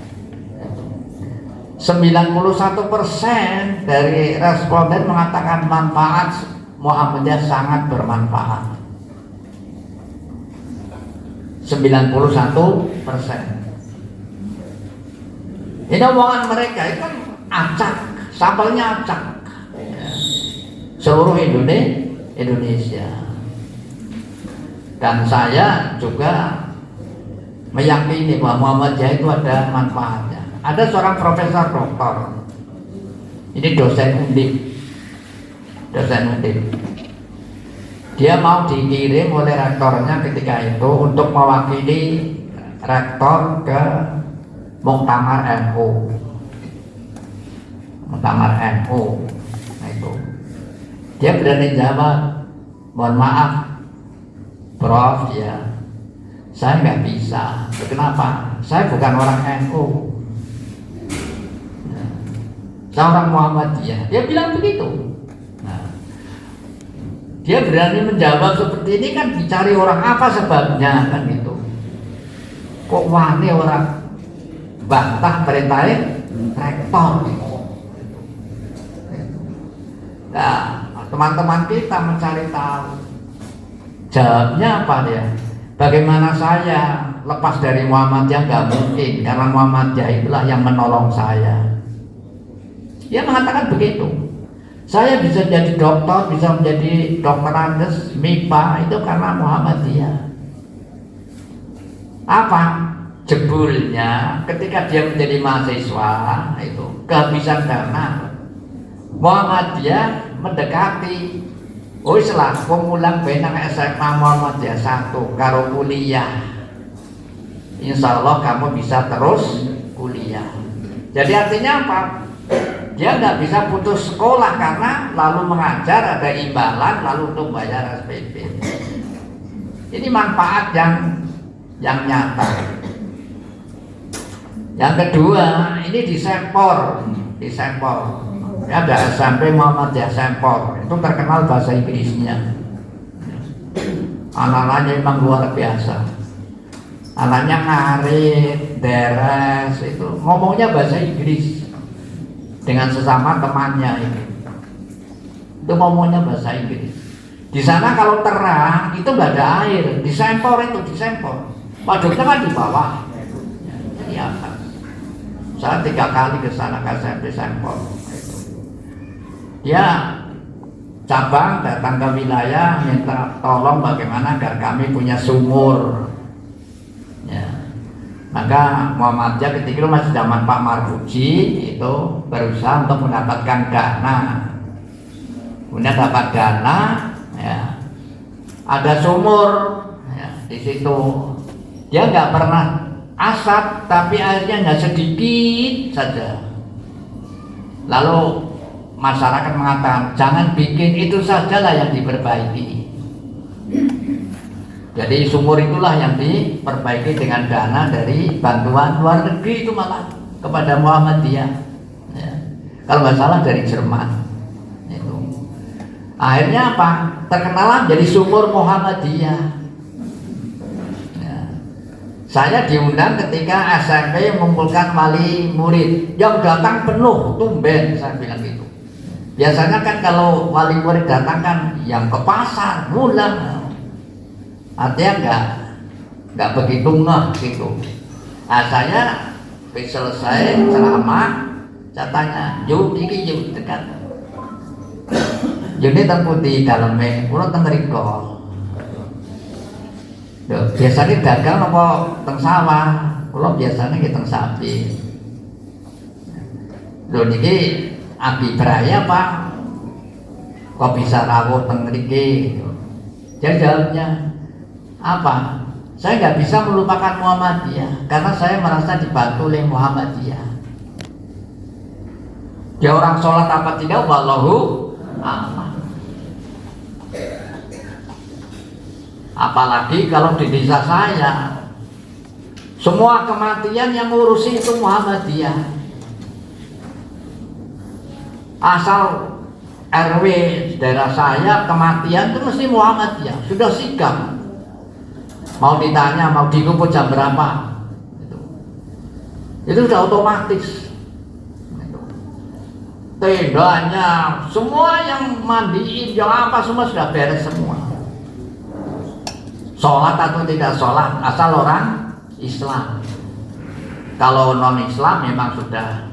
91% dari responden mengatakan manfaat Muhammadiyah sangat bermanfaat. 91%. Ini omongan mereka itu kan acak, sampelnya acak. Seluruh Indonesia. Dan saya juga meyakini bahwa Muhammadiyah itu ada manfaatnya. Ada seorang profesor doktor. Ini dosen undip. Dia mau dikirim oleh rektornya ketika itu untuk mewakili rektor ke Muktamar NU. Nah itu. Dia berani jawab, mohon maaf, Prof, ya, saya nggak bisa. Kenapa? Saya bukan orang NU. Saya orang Muhammadiyah. Dia bilang begitu. Dia berani menjawab seperti ini kan dicari orang apa sebabnya kan gitu. Kok wani orang bantah perintahin rektor. Nah, teman-teman kita mencari tahu jawabnya apa dia? Bagaimana saya lepas dari Muhammadiyah? Nggak mungkin, karena Muhammadiyah itulah yang menolong saya. Dia mengatakan begitu. Saya bisa jadi dokter, bisa menjadi dokter Andes, MIPA itu karena Muhammadiyah. Apa? Jebulnya ketika dia menjadi mahasiswa itu kehabisan dana. Muhammadiyah mendekati. Oh setelah pemulang benang SMA Muhammadiyah 1 karo kuliah. Insya Allah kamu bisa terus kuliah. Jadi artinya apa? Dia nggak bisa putus sekolah karena lalu mengajar ada imbalan lalu untuk bayar SPP. Ini manfaat yang nyata. Yang kedua, ini di Sempor. Ada SMP Muhammadiyah Sempor. Itu terkenal bahasa Inggrisnya. Anak-anaknya memang luar biasa. Anaknya ngarit, deres, itu ngomongnya bahasa Inggris. Dengan sesama temannya itu ngomongnya bahasa Inggris. Di sana kalau terang itu nggak ada air, di Sempor. Waduknya kan di bawah, di atas. Saya 3 kali ke sana ke SMP Sempor. Dia cabang datang ke wilayah minta tolong bagaimana agar kami punya sumur. Ya. Maka Muhammadiyah ketika itu masih zaman Pak Marfuji itu berusaha untuk mendapatkan dana. Kemudian dapat dana, ya. Ada sumur ya, di situ. Dia nggak pernah asap, tapi airnya hanya sedikit saja. Lalu masyarakat mengatakan jangan bikin itu sajalah yang diperbaiki. Jadi sumur itulah yang diperbaiki dengan dana dari bantuan luar negeri itu malah kepada Muhammadiyah. Ya. Kalau nggak salah dari Jerman. Itu. Akhirnya apa? Terkenal jadi sumur Muhammadiyah. Ya. Saya diundang ketika SMP mengumpulkan wali murid, yang datang penuh, tumben saya bilang gitu. Biasanya kan kalau wali murid datang kan yang ke pasar, ngulang. Artinya nggak begitu ngeh gitu. Nah, saya selesai ceramah, saya tanya, yuk dekat. Jadi terputih dalamnya, pulau tengeriko. Biasanya dagang apa teng sawah, pulau biasanya kita sapi. Loh niki abi beraya Pak, kok bisa rawuh tengeriki? Jadi jawabnya apa? Saya nggak bisa melupakan Muhammadiyah karena saya merasa dibantu oleh Muhammadiyah. Dia orang sholat apa tidak, wallahu a'lam. Apalagi kalau di desa saya, semua kematian yang ngurusi itu Muhammadiyah. Asal RW daerah saya kematian itu mesti Muhammadiyah, sudah sikap. Mau ditanya mau dikumpul jam berapa, itu sudah otomatis. Tendanya semua yang mandiin yang apa semua sudah beres semua. Sholat atau tidak sholat asal orang Islam. Kalau non Islam memang sudah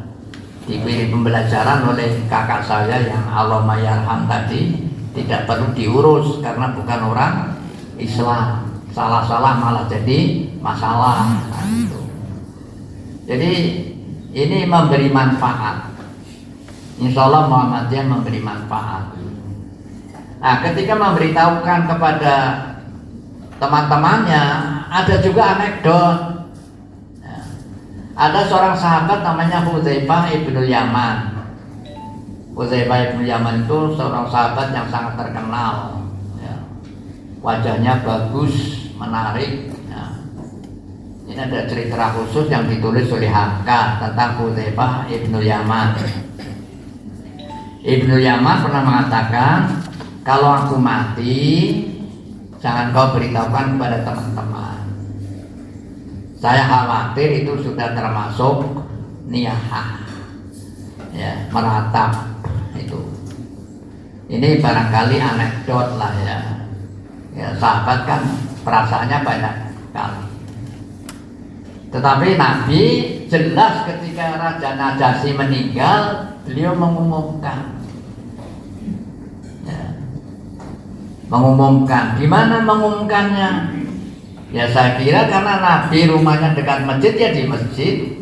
diberi pembelajaran oleh kakak saya yang Allahumma yarham tadi, tidak perlu diurus karena bukan orang Islam. Salah-salah malah jadi masalah. Nah, itu. Jadi ini memberi manfaat. Insya Allah Muhammadiyah memberi manfaat. Nah, ketika memberitahukan kepada teman-temannya, ada juga anekdot. Ya. Ada seorang sahabat namanya Hudzaifah ibnul Yaman. Hudzaifah ibnul Yaman itu seorang sahabat yang sangat terkenal. Ya. Wajahnya bagus, menarik. Ya. Ini ada cerita khusus yang ditulis oleh Hamka tentang Hudzaifah ibnul Yaman. Ibnu Yaman pernah mengatakan, kalau aku mati, jangan kau beritahukan kepada teman-teman. Saya khawatir itu sudah termasuk niyahah, ya, meratap itu. Ini barangkali anekdot lah ya. Ya, sahabat kan perasaannya banyak kali. Tetapi Nabi jelas ketika Raja Najasyi meninggal, beliau mengumumkan. Ya. Mengumumkan. Di mana mengumumkannya? Ya saya kira karena Nabi rumahnya dekat masjid, ya di masjid,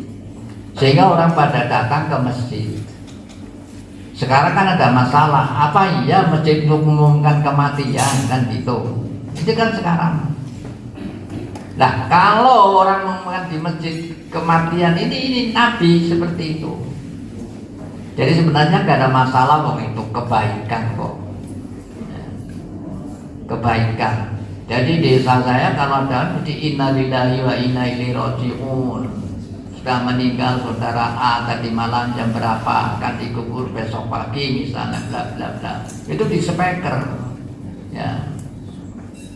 sehingga orang pada datang ke masjid. Sekarang kan ada masalah, apa iya masjid mengumumkan kematian kan gitu. Itu kan sekarang. Nah kalau orang mengumumkan di masjid kematian ini Nabi seperti itu. Jadi sebenarnya gak ada masalah kok, itu kebaikan kok. Kebaikan. Jadi desa saya kalau ada di innalillahi wa inna ilaihi raji'un, sudah meninggal saudara A tadi malam jam berapa, akan dikubur besok pagi misalnya, bla bla bla, itu di speaker ya.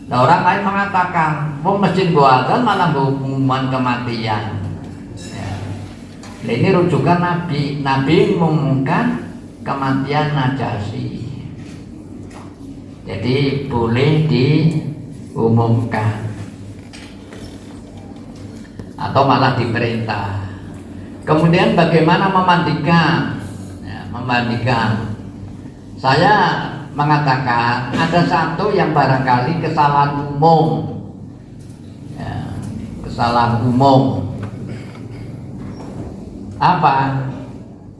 Nah orang lain mengatakan mau masjid gua kan malah pengumuman kematian ya. Nah, ini rujukan Nabi mengumumkan kematian Najasyi, jadi boleh diumumkan atau malah diperintah. Kemudian bagaimana memandikan? Ya, memandikan. Saya mengatakan ada satu yang barangkali kesalahan umum. Ya, kesalahan umum. Apa?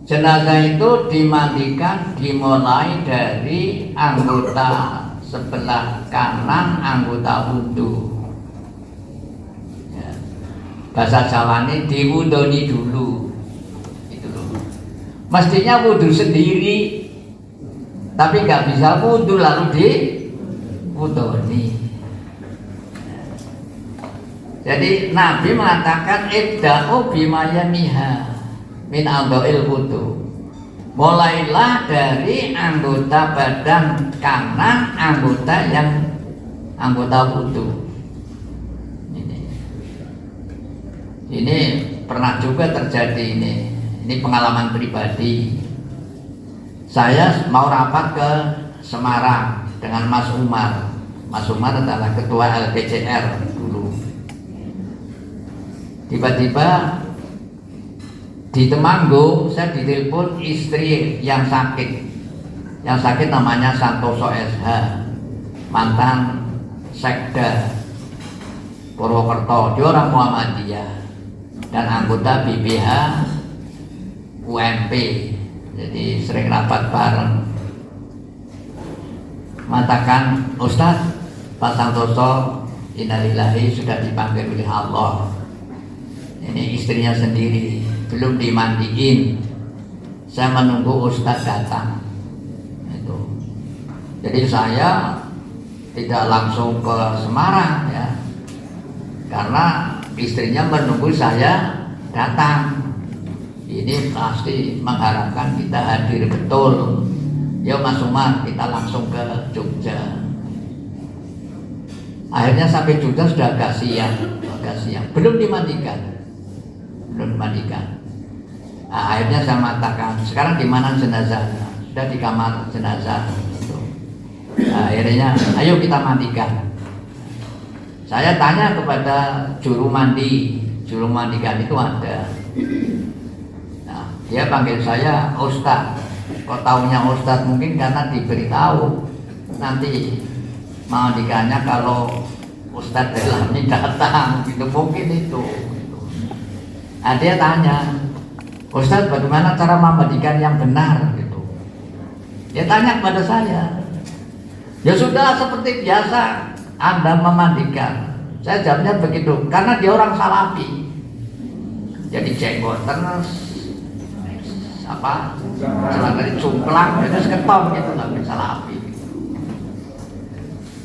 Jenazah itu dimandikan dimulai dari anggota sebelah kanan anggota wudhu. Bahasa Jawa ini diwudoni dulu, itu loh. Mestinya wudhu sendiri, tapi nggak bisa wudhu lalu diwudoni. Jadi Nabi mengatakan ibda'u bima yamiha min a'dha'il wudhu. Mulailah dari anggota badan kanan anggota wudhu. Ini pernah juga terjadi ini pengalaman pribadi. Saya mau rapat ke Semarang dengan Mas Umar. Mas Umar adalah ketua LPCR dulu. Tiba-tiba di Temanggung saya ditelepon istri yang sakit. Yang sakit namanya Santoso SH, mantan Sekda Purwokerto. Dia orang Muhammadiyah dan anggota BPH UMP, jadi sering rapat bareng. Mengatakan, Ustadz, Pak Santoso innalillahi sudah dipanggil oleh Allah. Ini istrinya sendiri, belum dimandiin. Saya menunggu Ustadz datang. Itu. Jadi saya tidak langsung ke Semarang ya, karena istrinya menunggu saya datang. Ini pasti mengharapkan kita hadir betul. Ya Mas Umar, kita langsung ke Jogja. Akhirnya sampai Jogja sudah agak siang, belum dimandikan. Nah, akhirnya saya mengatakan, sekarang di mana jenazahnya? Sudah di kamar jenazah. Nah, akhirnya, ayo kita mandikan. Saya tanya kepada juru mandikan itu ada. Nah, dia panggil saya Ustadz. Kok taunya Ustadz? Mungkin karena diberitahu nanti mandikannya kalau Ustadz Delani datang, gitu mungkin itu. Nah, dia tanya, Ustadz bagaimana cara memandikan yang benar? Gitu. Dia tanya kepada saya. Ya sudah seperti biasa Anda memandikan. Saya jawabnya begitu, karena dia orang Salafi. Jadi jenggotan celana cungklang, itu seketong gitu lah, Salafi.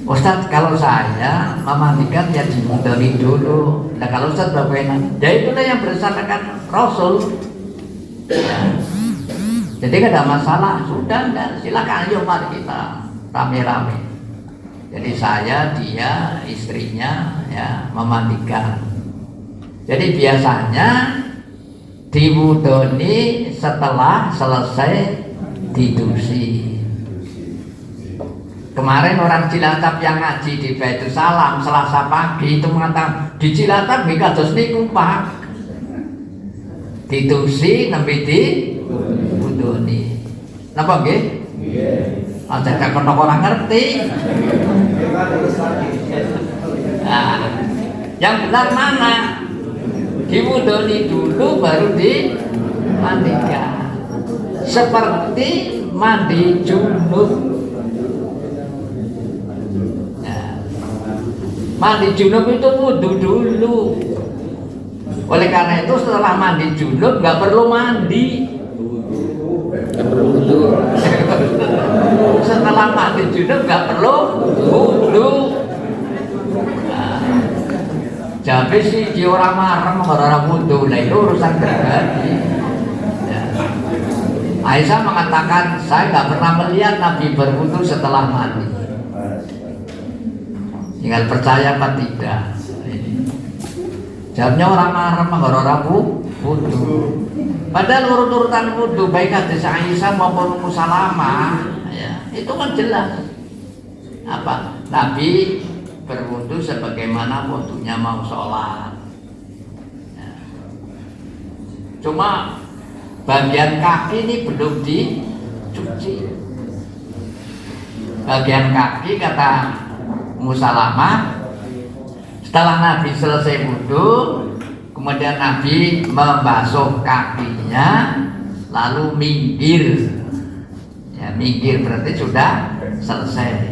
Ustadz, kalau saya memandikan ya dimudoni dulu. Nah kalau Ustadz bagaimana? Ya itulah yang berdasarkan Rasul. Ya. Jadi gak ada masalah, sudah enggak, silakan ayo mari kita rame-rame. Jadi saya, dia, istrinya ya memandikan. Jadi biasanya diwudoni setelah selesai didusi. Kemarin orang Cilacap yang ngaji di Baitul Salam Selasa pagi itu mengatakan di Cilacap nggih kados niku Pak. Ditusi nembe diwudoni. Napa nggih? Nggih. Aja kok ora ngerti. Nah, yang benar mana? Diwudoni dulu baru dimandikan. Seperti mandi junub. Mandi junub itu wudu dulu. Oleh karena itu setelah mandi junub nggak perlu mandi. Setelah mandi junub nggak perlu wudu. Jadi sih di orang marem orang wudu, nah itu urusan pribadi. Aisyah mengatakan saya nggak pernah melihat Nabi berwudu setelah mandi. Tinggal percaya apa tidak. Jawabnya orang marah orang wudu. Padahal urut-urutan wudu baik hadis Aisyah maupun Ummu Salamah ya, itu kan jelas. Apa? Nabi berwudu sebagaimana wudunya mau sholat. Ya. Cuma bagian kaki ini belum dicuci. Bagian kaki kata Musalamah, setelah Nabi selesai wudhu, kemudian Nabi membasuh kakinya, lalu minggir. Ya, minggir berarti sudah selesai.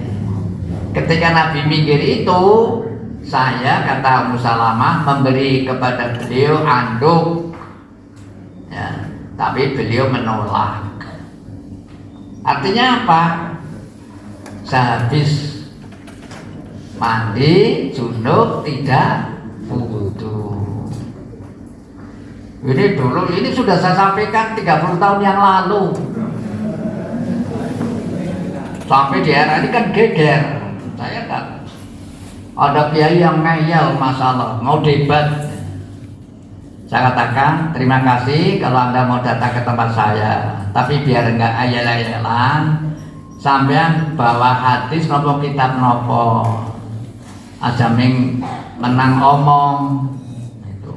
Ketika Nabi minggir itu, saya kata Musalamah memberi kepada beliau anduk, ya, tapi beliau menolak. Artinya apa? Sehabis mandi junub tidak wudu. Ini dulu, ini sudah saya sampaikan 30 tahun yang lalu. Sampai di era ini kan geger. Saya kan ada kiai yang ngeyel masalah, mau debat. Saya katakan terima kasih kalau Anda mau datang ke tempat saya, tapi biar enggak ayel-ayelan, sampean bawa hadis nopo kitab nopo. Aja menang omong itu.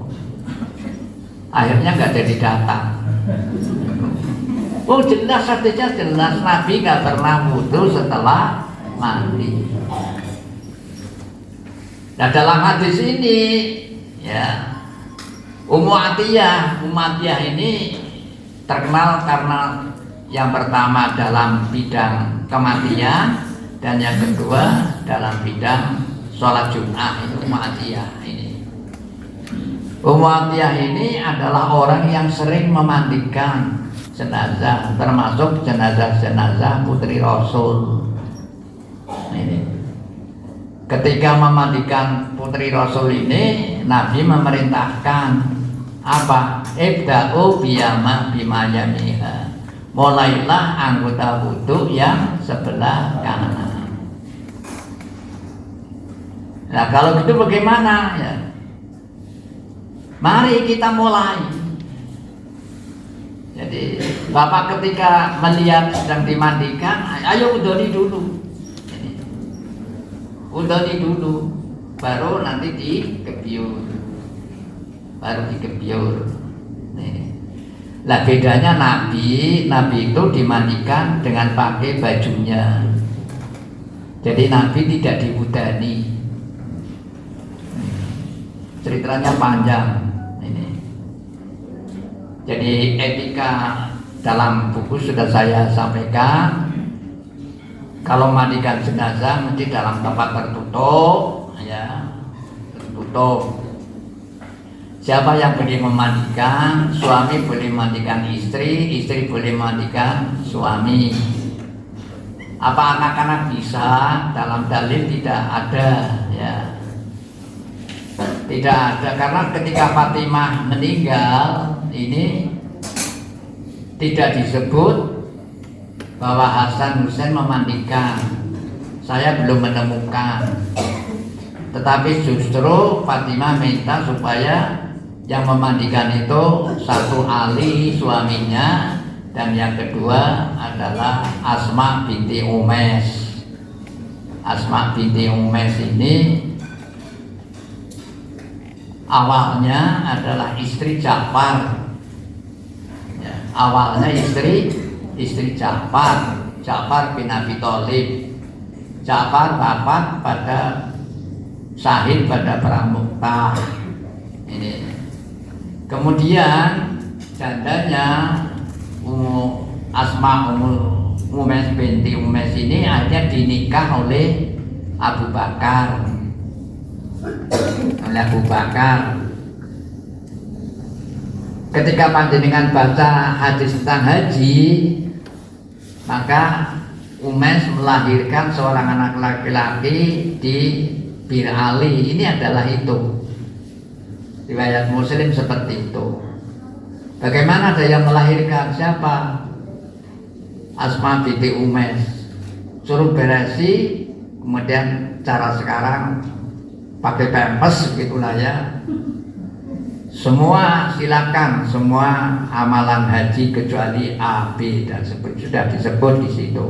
Akhirnya nggak jadi datang. Oh jelas hadisnya jelas Nabi nggak pernah wudu setelah mandi. Nah dalam hadis ini ya Ummu Atiyah ini terkenal karena yang pertama dalam bidang kematian dan yang kedua dalam bidang sholat Jum'ah. Itu Ummu Atiyah ini. Ummu Atiyah ini adalah orang yang sering memandikan jenazah, termasuk jenazah-jenazah putri Rasul. Ini. Ketika memandikan putri Rasul ini, Nabi memerintahkan apa? Ibda'u biyama bimayamiha. Mulailah anggota wudu yang sebelah kanan. Nah kalau gitu bagaimana ya? Mari kita mulai. Jadi Bapak ketika melihat sedang dimandikan, ayo udoni dulu. Udoni dulu, baru nanti dikebyur. Baru dikebyur. Nah bedanya Nabi itu dimandikan dengan pakai bajunya. Jadi Nabi tidak diwudani. Ceritanya panjang ini. Jadi etika dalam buku sudah saya sampaikan. Kalau mandikan jenazah mesti dalam tempat tertutup, ya, tertutup. Siapa yang boleh memandikan? Suami boleh memandikan istri, istri boleh memandikan suami. Apa anak-anak bisa? Dalam dalil tidak ada, ya. Tidak ada, karena ketika Fatimah meninggal ini tidak disebut bahwa Hasan Husain memandikan. saya belum menemukan. Tetapi justru Fatimah minta supaya yang memandikan itu satu Ali suaminya, dan yang kedua adalah Asma binti Umes. Asma binti Umes ini awalnya adalah istri Ja'far. Ya, awalnya istri Ja'far bin Abi Thalib. Ja'far wafat pada syahid pada perang Mu'tah. Ini. Kemudian jandanya Asma Umes binti Umes ini akhirnya dinikah oleh Abu Bakar. Ketika panjenengan baca hadis tentang haji, maka Umes melahirkan seorang anak laki-laki di Bir Ali. Ini adalah itu. Riwayat Muslim seperti itu. Bagaimana ada yang melahirkan? Siapa? Asma binti Umes. Suruh beresi, kemudian cara sekarang pakai pampers gitulah ya. Semua silakan, semua amalan haji kecuali A, B dan sudah disebut di situ.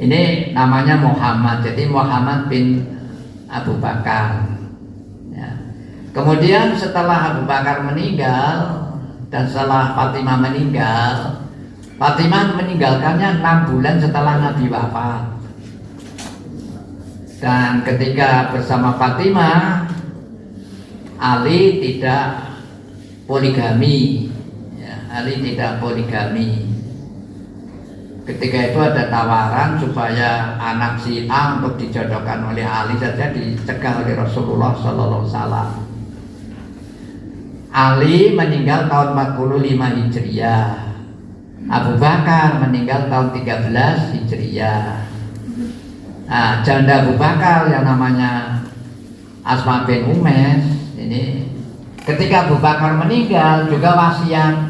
Ini namanya Muhammad, jadi Muhammad bin Abu Bakar. Ya. Kemudian setelah Abu Bakar meninggal dan setelah Fatimah meninggal, Fatimah meninggalkannya 6 bulan setelah Nabi wafat. Dan ketika bersama Fatimah, Ali tidak poligami. Ya, Ali tidak poligami. Ketika itu ada tawaran supaya anak si A untuk dijodohkan oleh Ali saja dicegah oleh Rasulullah Sallallahu Alaihi Wasallam. Ali meninggal tahun 45 Hijriah. Abu Bakar meninggal tahun 13 Hijriah. Nah, janda Abu Bakar yang namanya Asma bin Umes ini, ketika Abu Bakar meninggal juga wasiat,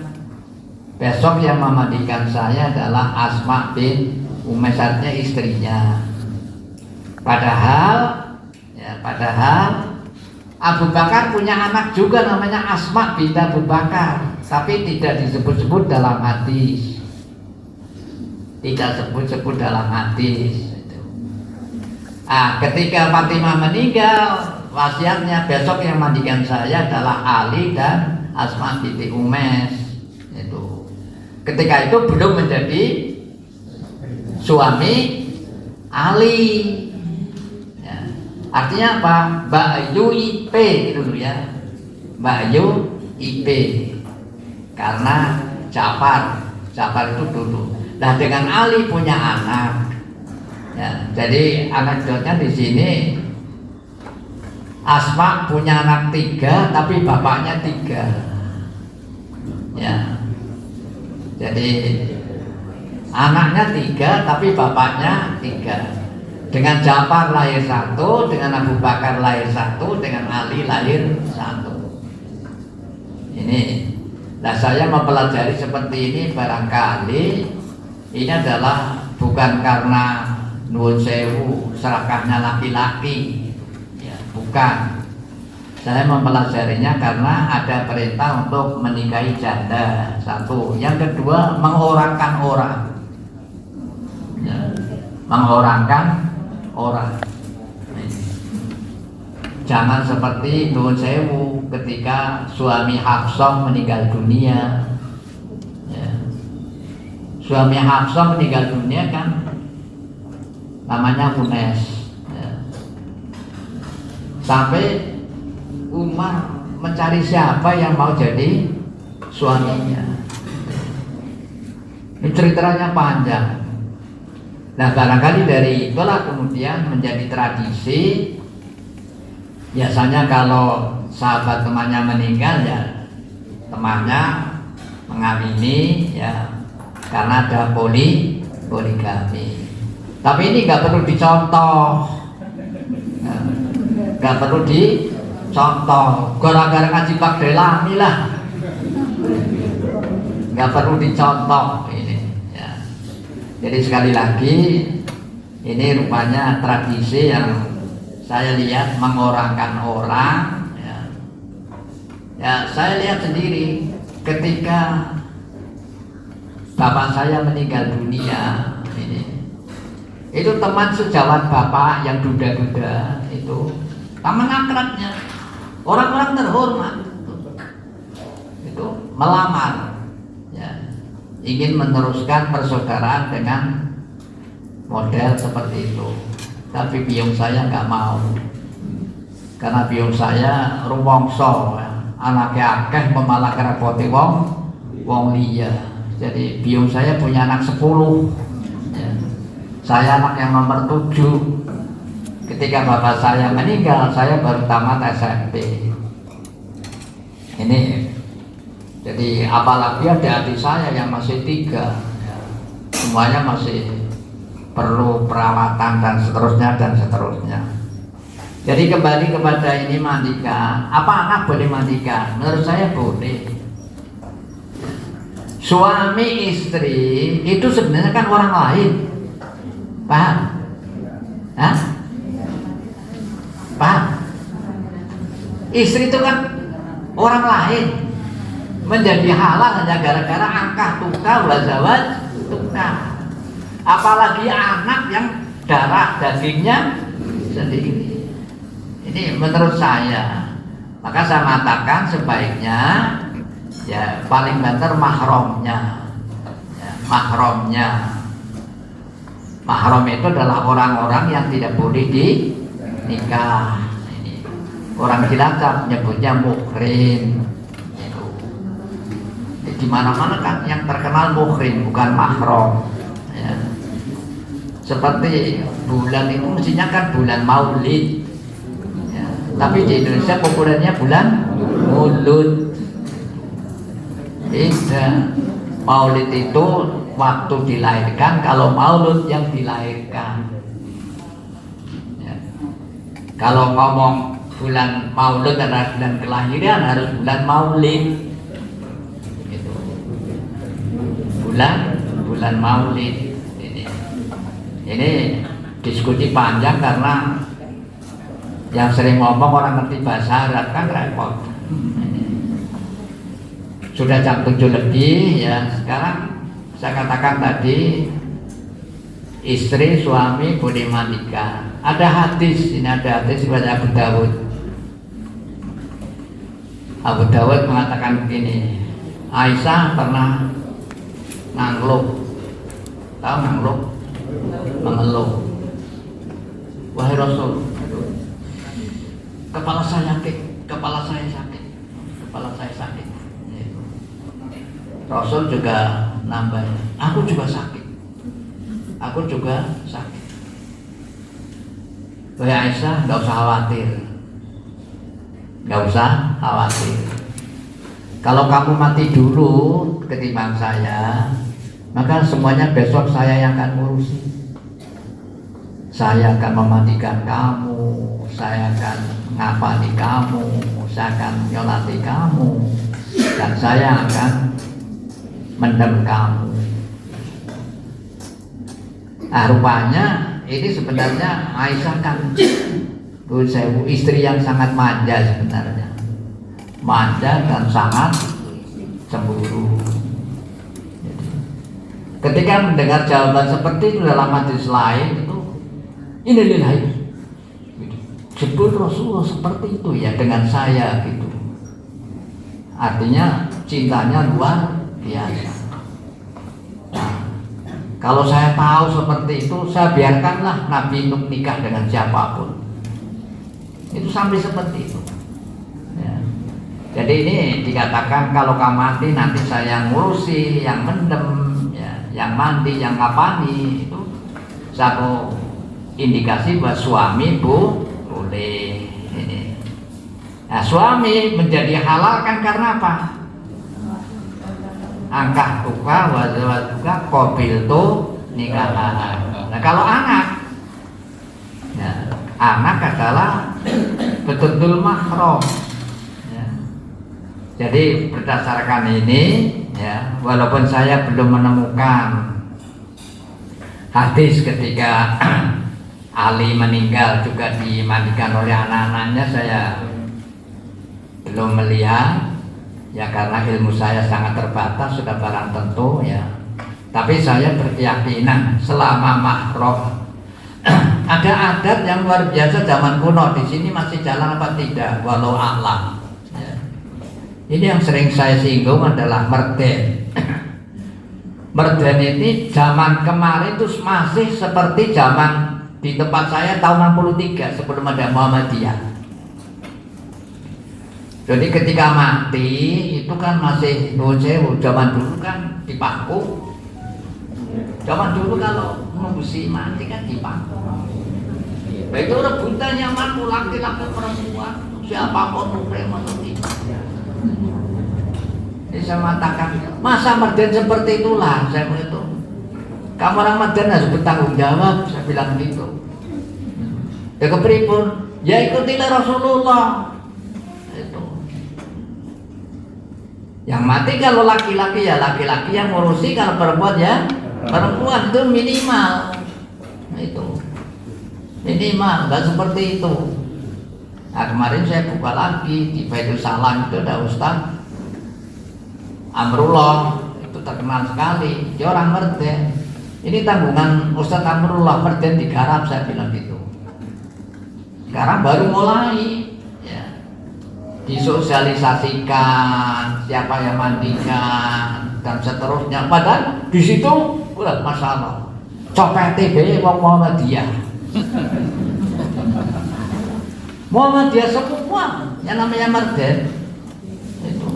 besok yang memandikan saya adalah Asma bin Umes, artinya istrinya. Padahal Abu Bakar punya anak juga namanya Asma binti Abu Bakar, tapi tidak disebut-sebut dalam hadis. Tidak sebut-sebut dalam hadis. Ketika Fatimah meninggal, wasiatnya besok yang mandikan saya adalah Ali dan Asma binti Umes. Ketika itu belum menjadi suami Ali. Ya. Artinya apa? Bayu IP itu dulu ya. Bayu IP. Karena Ja'far itu dulu. Nah, dengan Ali punya anak. Ya, jadi anekdotnya di sini, Asma punya anak 3, tapi bapaknya 3. Ya. Jadi anaknya 3 tapi bapaknya 3. Dengan Ja'far lahir 1, dengan Abu Bakar lahir 1, dengan Ali lahir 1. Ini. Nah, saya mempelajari seperti ini barangkali ini adalah bukan karena nuwun sewu serakahnya laki-laki. Ya, bukan. Saya mempelajarinya karena ada perintah untuk menikahi janda, 1. Yang kedua, mengorangkan orang. Ya, mengorangkan orang. Jangan seperti nuwun sewu ketika suami Hafsah meninggal dunia. Ya. Suami Hafsah meninggal dunia kan namanya Unes. Ya. Sampai Umar mencari siapa yang mau jadi suaminya. Ini ceritanya panjang. Nah, barangkali dari itulah kemudian menjadi tradisi. Biasanya kalau sahabat temannya meninggal, ya temannya mengawini, ya, karena ada poligami. Tapi ini nggak perlu dicontoh, nggak perlu dicontoh. Gara-gara ngaji Pak Delani lah, nggak perlu dicontoh ini. Ya. Jadi sekali lagi Ini rupanya tradisi yang saya lihat mengorangkan orang. Ya, saya lihat sendiri ketika bapak saya meninggal dunia, itu teman sejawat bapak yang duda-duda itu teman akrabnya, orang-orang terhormat itu melamar, ya, ingin meneruskan persaudaraan dengan model seperti itu. Tapi biung saya nggak mau, karena biung saya rumongso, anaknya akeh malah ngerepoti wong liya. Jadi biung saya punya anak 10, ya. Saya anak yang nomor 7. Ketika bapak saya meninggal, saya baru tamat SMP. Ini jadi apalagi ada adik saya yang masih 3, ya. Semuanya masih perlu perawatan dan seterusnya. Jadi kembali kepada ini mandikan. Apa anak boleh mandikan? Menurut saya boleh. Suami istri itu sebenarnya kan orang lain, paham? Hah? Paham? Istri itu kan orang lain, menjadi halal hanya gara-gara angkah tukar wazawaj tukar. Apalagi anak yang darah dagingnya sendiri. Ini menurut saya. Maka saya mengatakan sebaiknya ya paling benar mahramnya, ya, mahram itu adalah orang-orang yang tidak boleh dinikah. Ini orang Cilacap menyebutnya muhrim. Di mana-mana kan yang terkenal muhrim, bukan mahram, ya. Seperti bulan itu mestinya kan bulan Maulid, ya. Tapi di Indonesia populernya bulan Maulud. Maulid itu waktu dilahirkan, kalau maulud yang dilahirkan, ya. Kalau ngomong bulan maulud adalah bulan kelahiran, harus bulan maulid gitu. Bulan maulid ini diskusi panjang karena yang sering ngomong orang ngerti bahasa Arab kan repot. Sudah jam 7 lebih, ya. Sekarang saya katakan tadi istri suami boleh mandikan. Ada hadis, ini ada hadis dari Abu Dawud. Abu Dawud mengatakan begini, Aisyah pernah ngangluk. Tahu ngangluk? Mengeluh. Wahai Rasul, kepala saya sakit, kepala saya sakit. Rasul juga nambah, aku juga sakit. Wahai Aisyah, nggak usah khawatir. Kalau kamu mati dulu ketimbang saya, maka semuanya besok saya yang akan ngurusi. Saya akan memandikan kamu, saya akan ngafali kamu, saya akan nyolati kamu, dan saya akan mendem kamu. Nah, rupanya ini sebenarnya Aisyah kan istri yang sangat manja sebenarnya, manja dan sangat cemburu. Ketika mendengar jawaban seperti itu dalam hadis lain itu, ini lillahi, jebul Rasulullah seperti itu ya dengan saya gitu. Artinya cintanya luar biasa. Nah, kalau saya tahu seperti itu, saya biarkanlah Nabi Nuh nikah dengan siapapun. Itu sampai seperti itu, ya. Jadi ini dikatakan kalau kamu mati nanti saya ngurusi, yang mendem, ya, yang mandi, yang ngapani. Itu satu indikasi bahwa suami boleh ini. Nah, suami menjadi halal kan karena apa? Angkah tuka wazawat tuka kobil tuh nikah. Nah, kalau anak, ya, anak adalah betul-betul mahram, ya. Jadi berdasarkan ini, ya, walaupun saya belum menemukan hadis ketika Ali meninggal juga dimandikan oleh anak-anaknya, saya belum melihat ya, karena ilmu saya sangat terbatas, sudah barang tentu ya. Tapi saya berkeyakinan selama mahram ada adat yang luar biasa zaman kuno, di sini masih jalan apa tidak, walau a'lam ya. Ini yang sering saya singgung adalah merden. Merden ini zaman kemarin itu masih seperti zaman di tempat saya tahun 63 sebelum ada Muhammadiyah. Jadi ketika mati itu kan masih zaman dulu kan dipaku. Zaman dulu kalau mengusi mati kan dipaku. Itu rebutan yang mampu, laki-laki perempuan, siapapun mukrim atau tidak. Ini saya mengatakan, masa merden seperti itulah, saya begitu. Kamu orang merden harus bertanggung jawab, saya bilang gitu. Ya kepripun, ya ikutilah Rasulullah. Itu. Yang mati kalau laki-laki ya laki-laki yang ngurusi, kalau perempuan ya perempuan, itu minimal. Itu minimal, nggak seperti itu. Nah kemarin saya buka lagi di Baitul Salam, itu ada Ustaz Amrullah, itu terkenal sekali, dia orang merden. Ini tanggungan Ustaz Amrullah, merden digarap, saya bilang gitu. Sekarang baru mulai ya, disosialisasikan siapa yang mandikan dan seterusnya. Padahal di situ udah masalah copet TB wong Muhammadiyah. Muhammadiyah semua yang namanya merden itu.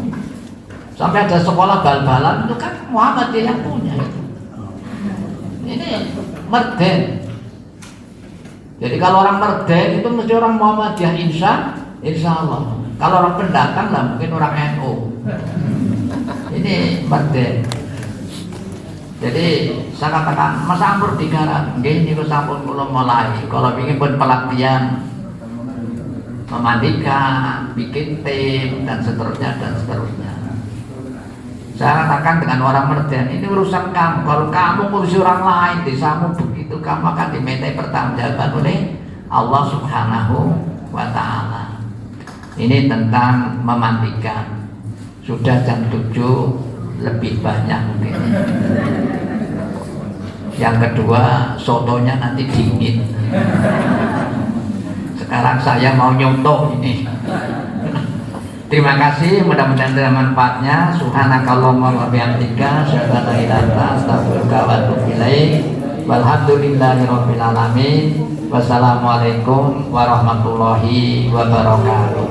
Sampai ada sekolah bal-balan itu kan Muhammadiyah yang punya itu. Ini merden. Jadi kalau orang merden itu mesti orang Muhammadiyah, insya Allah. Kalau orang pendatang lah mungkin orang NU. Ini merden. Jadi saya katakan Mas Amr digarap, gini ku sampun kula mulai. Kalau ingin pun pelatihan memandikan, bikin tim dan seterusnya dan seterusnya. Saya katakan dengan orang merden, ini urusan kamu. Kalau kamu ngurusi orang lain, desamu begitu, kamu akan dimintai pertanggungjawaban oleh Allah Subhanahu wa Ta'ala. Ini tentang memandikan. Sudah jam 7 lebih banyak mungkin. Yang kedua, sotonya nanti dingin. Sekarang saya mau nyontoh ini. Terima kasih, mudah-mudahan ada manfaatnya. Subhanakallahumma wa bihamdika, asyhadu an la ilaha illa anta, astaghfiruka wa atubu ilaik. Walhamdulillahirabbil alamin. Wassalamualaikum warahmatullahi wabarakatuh.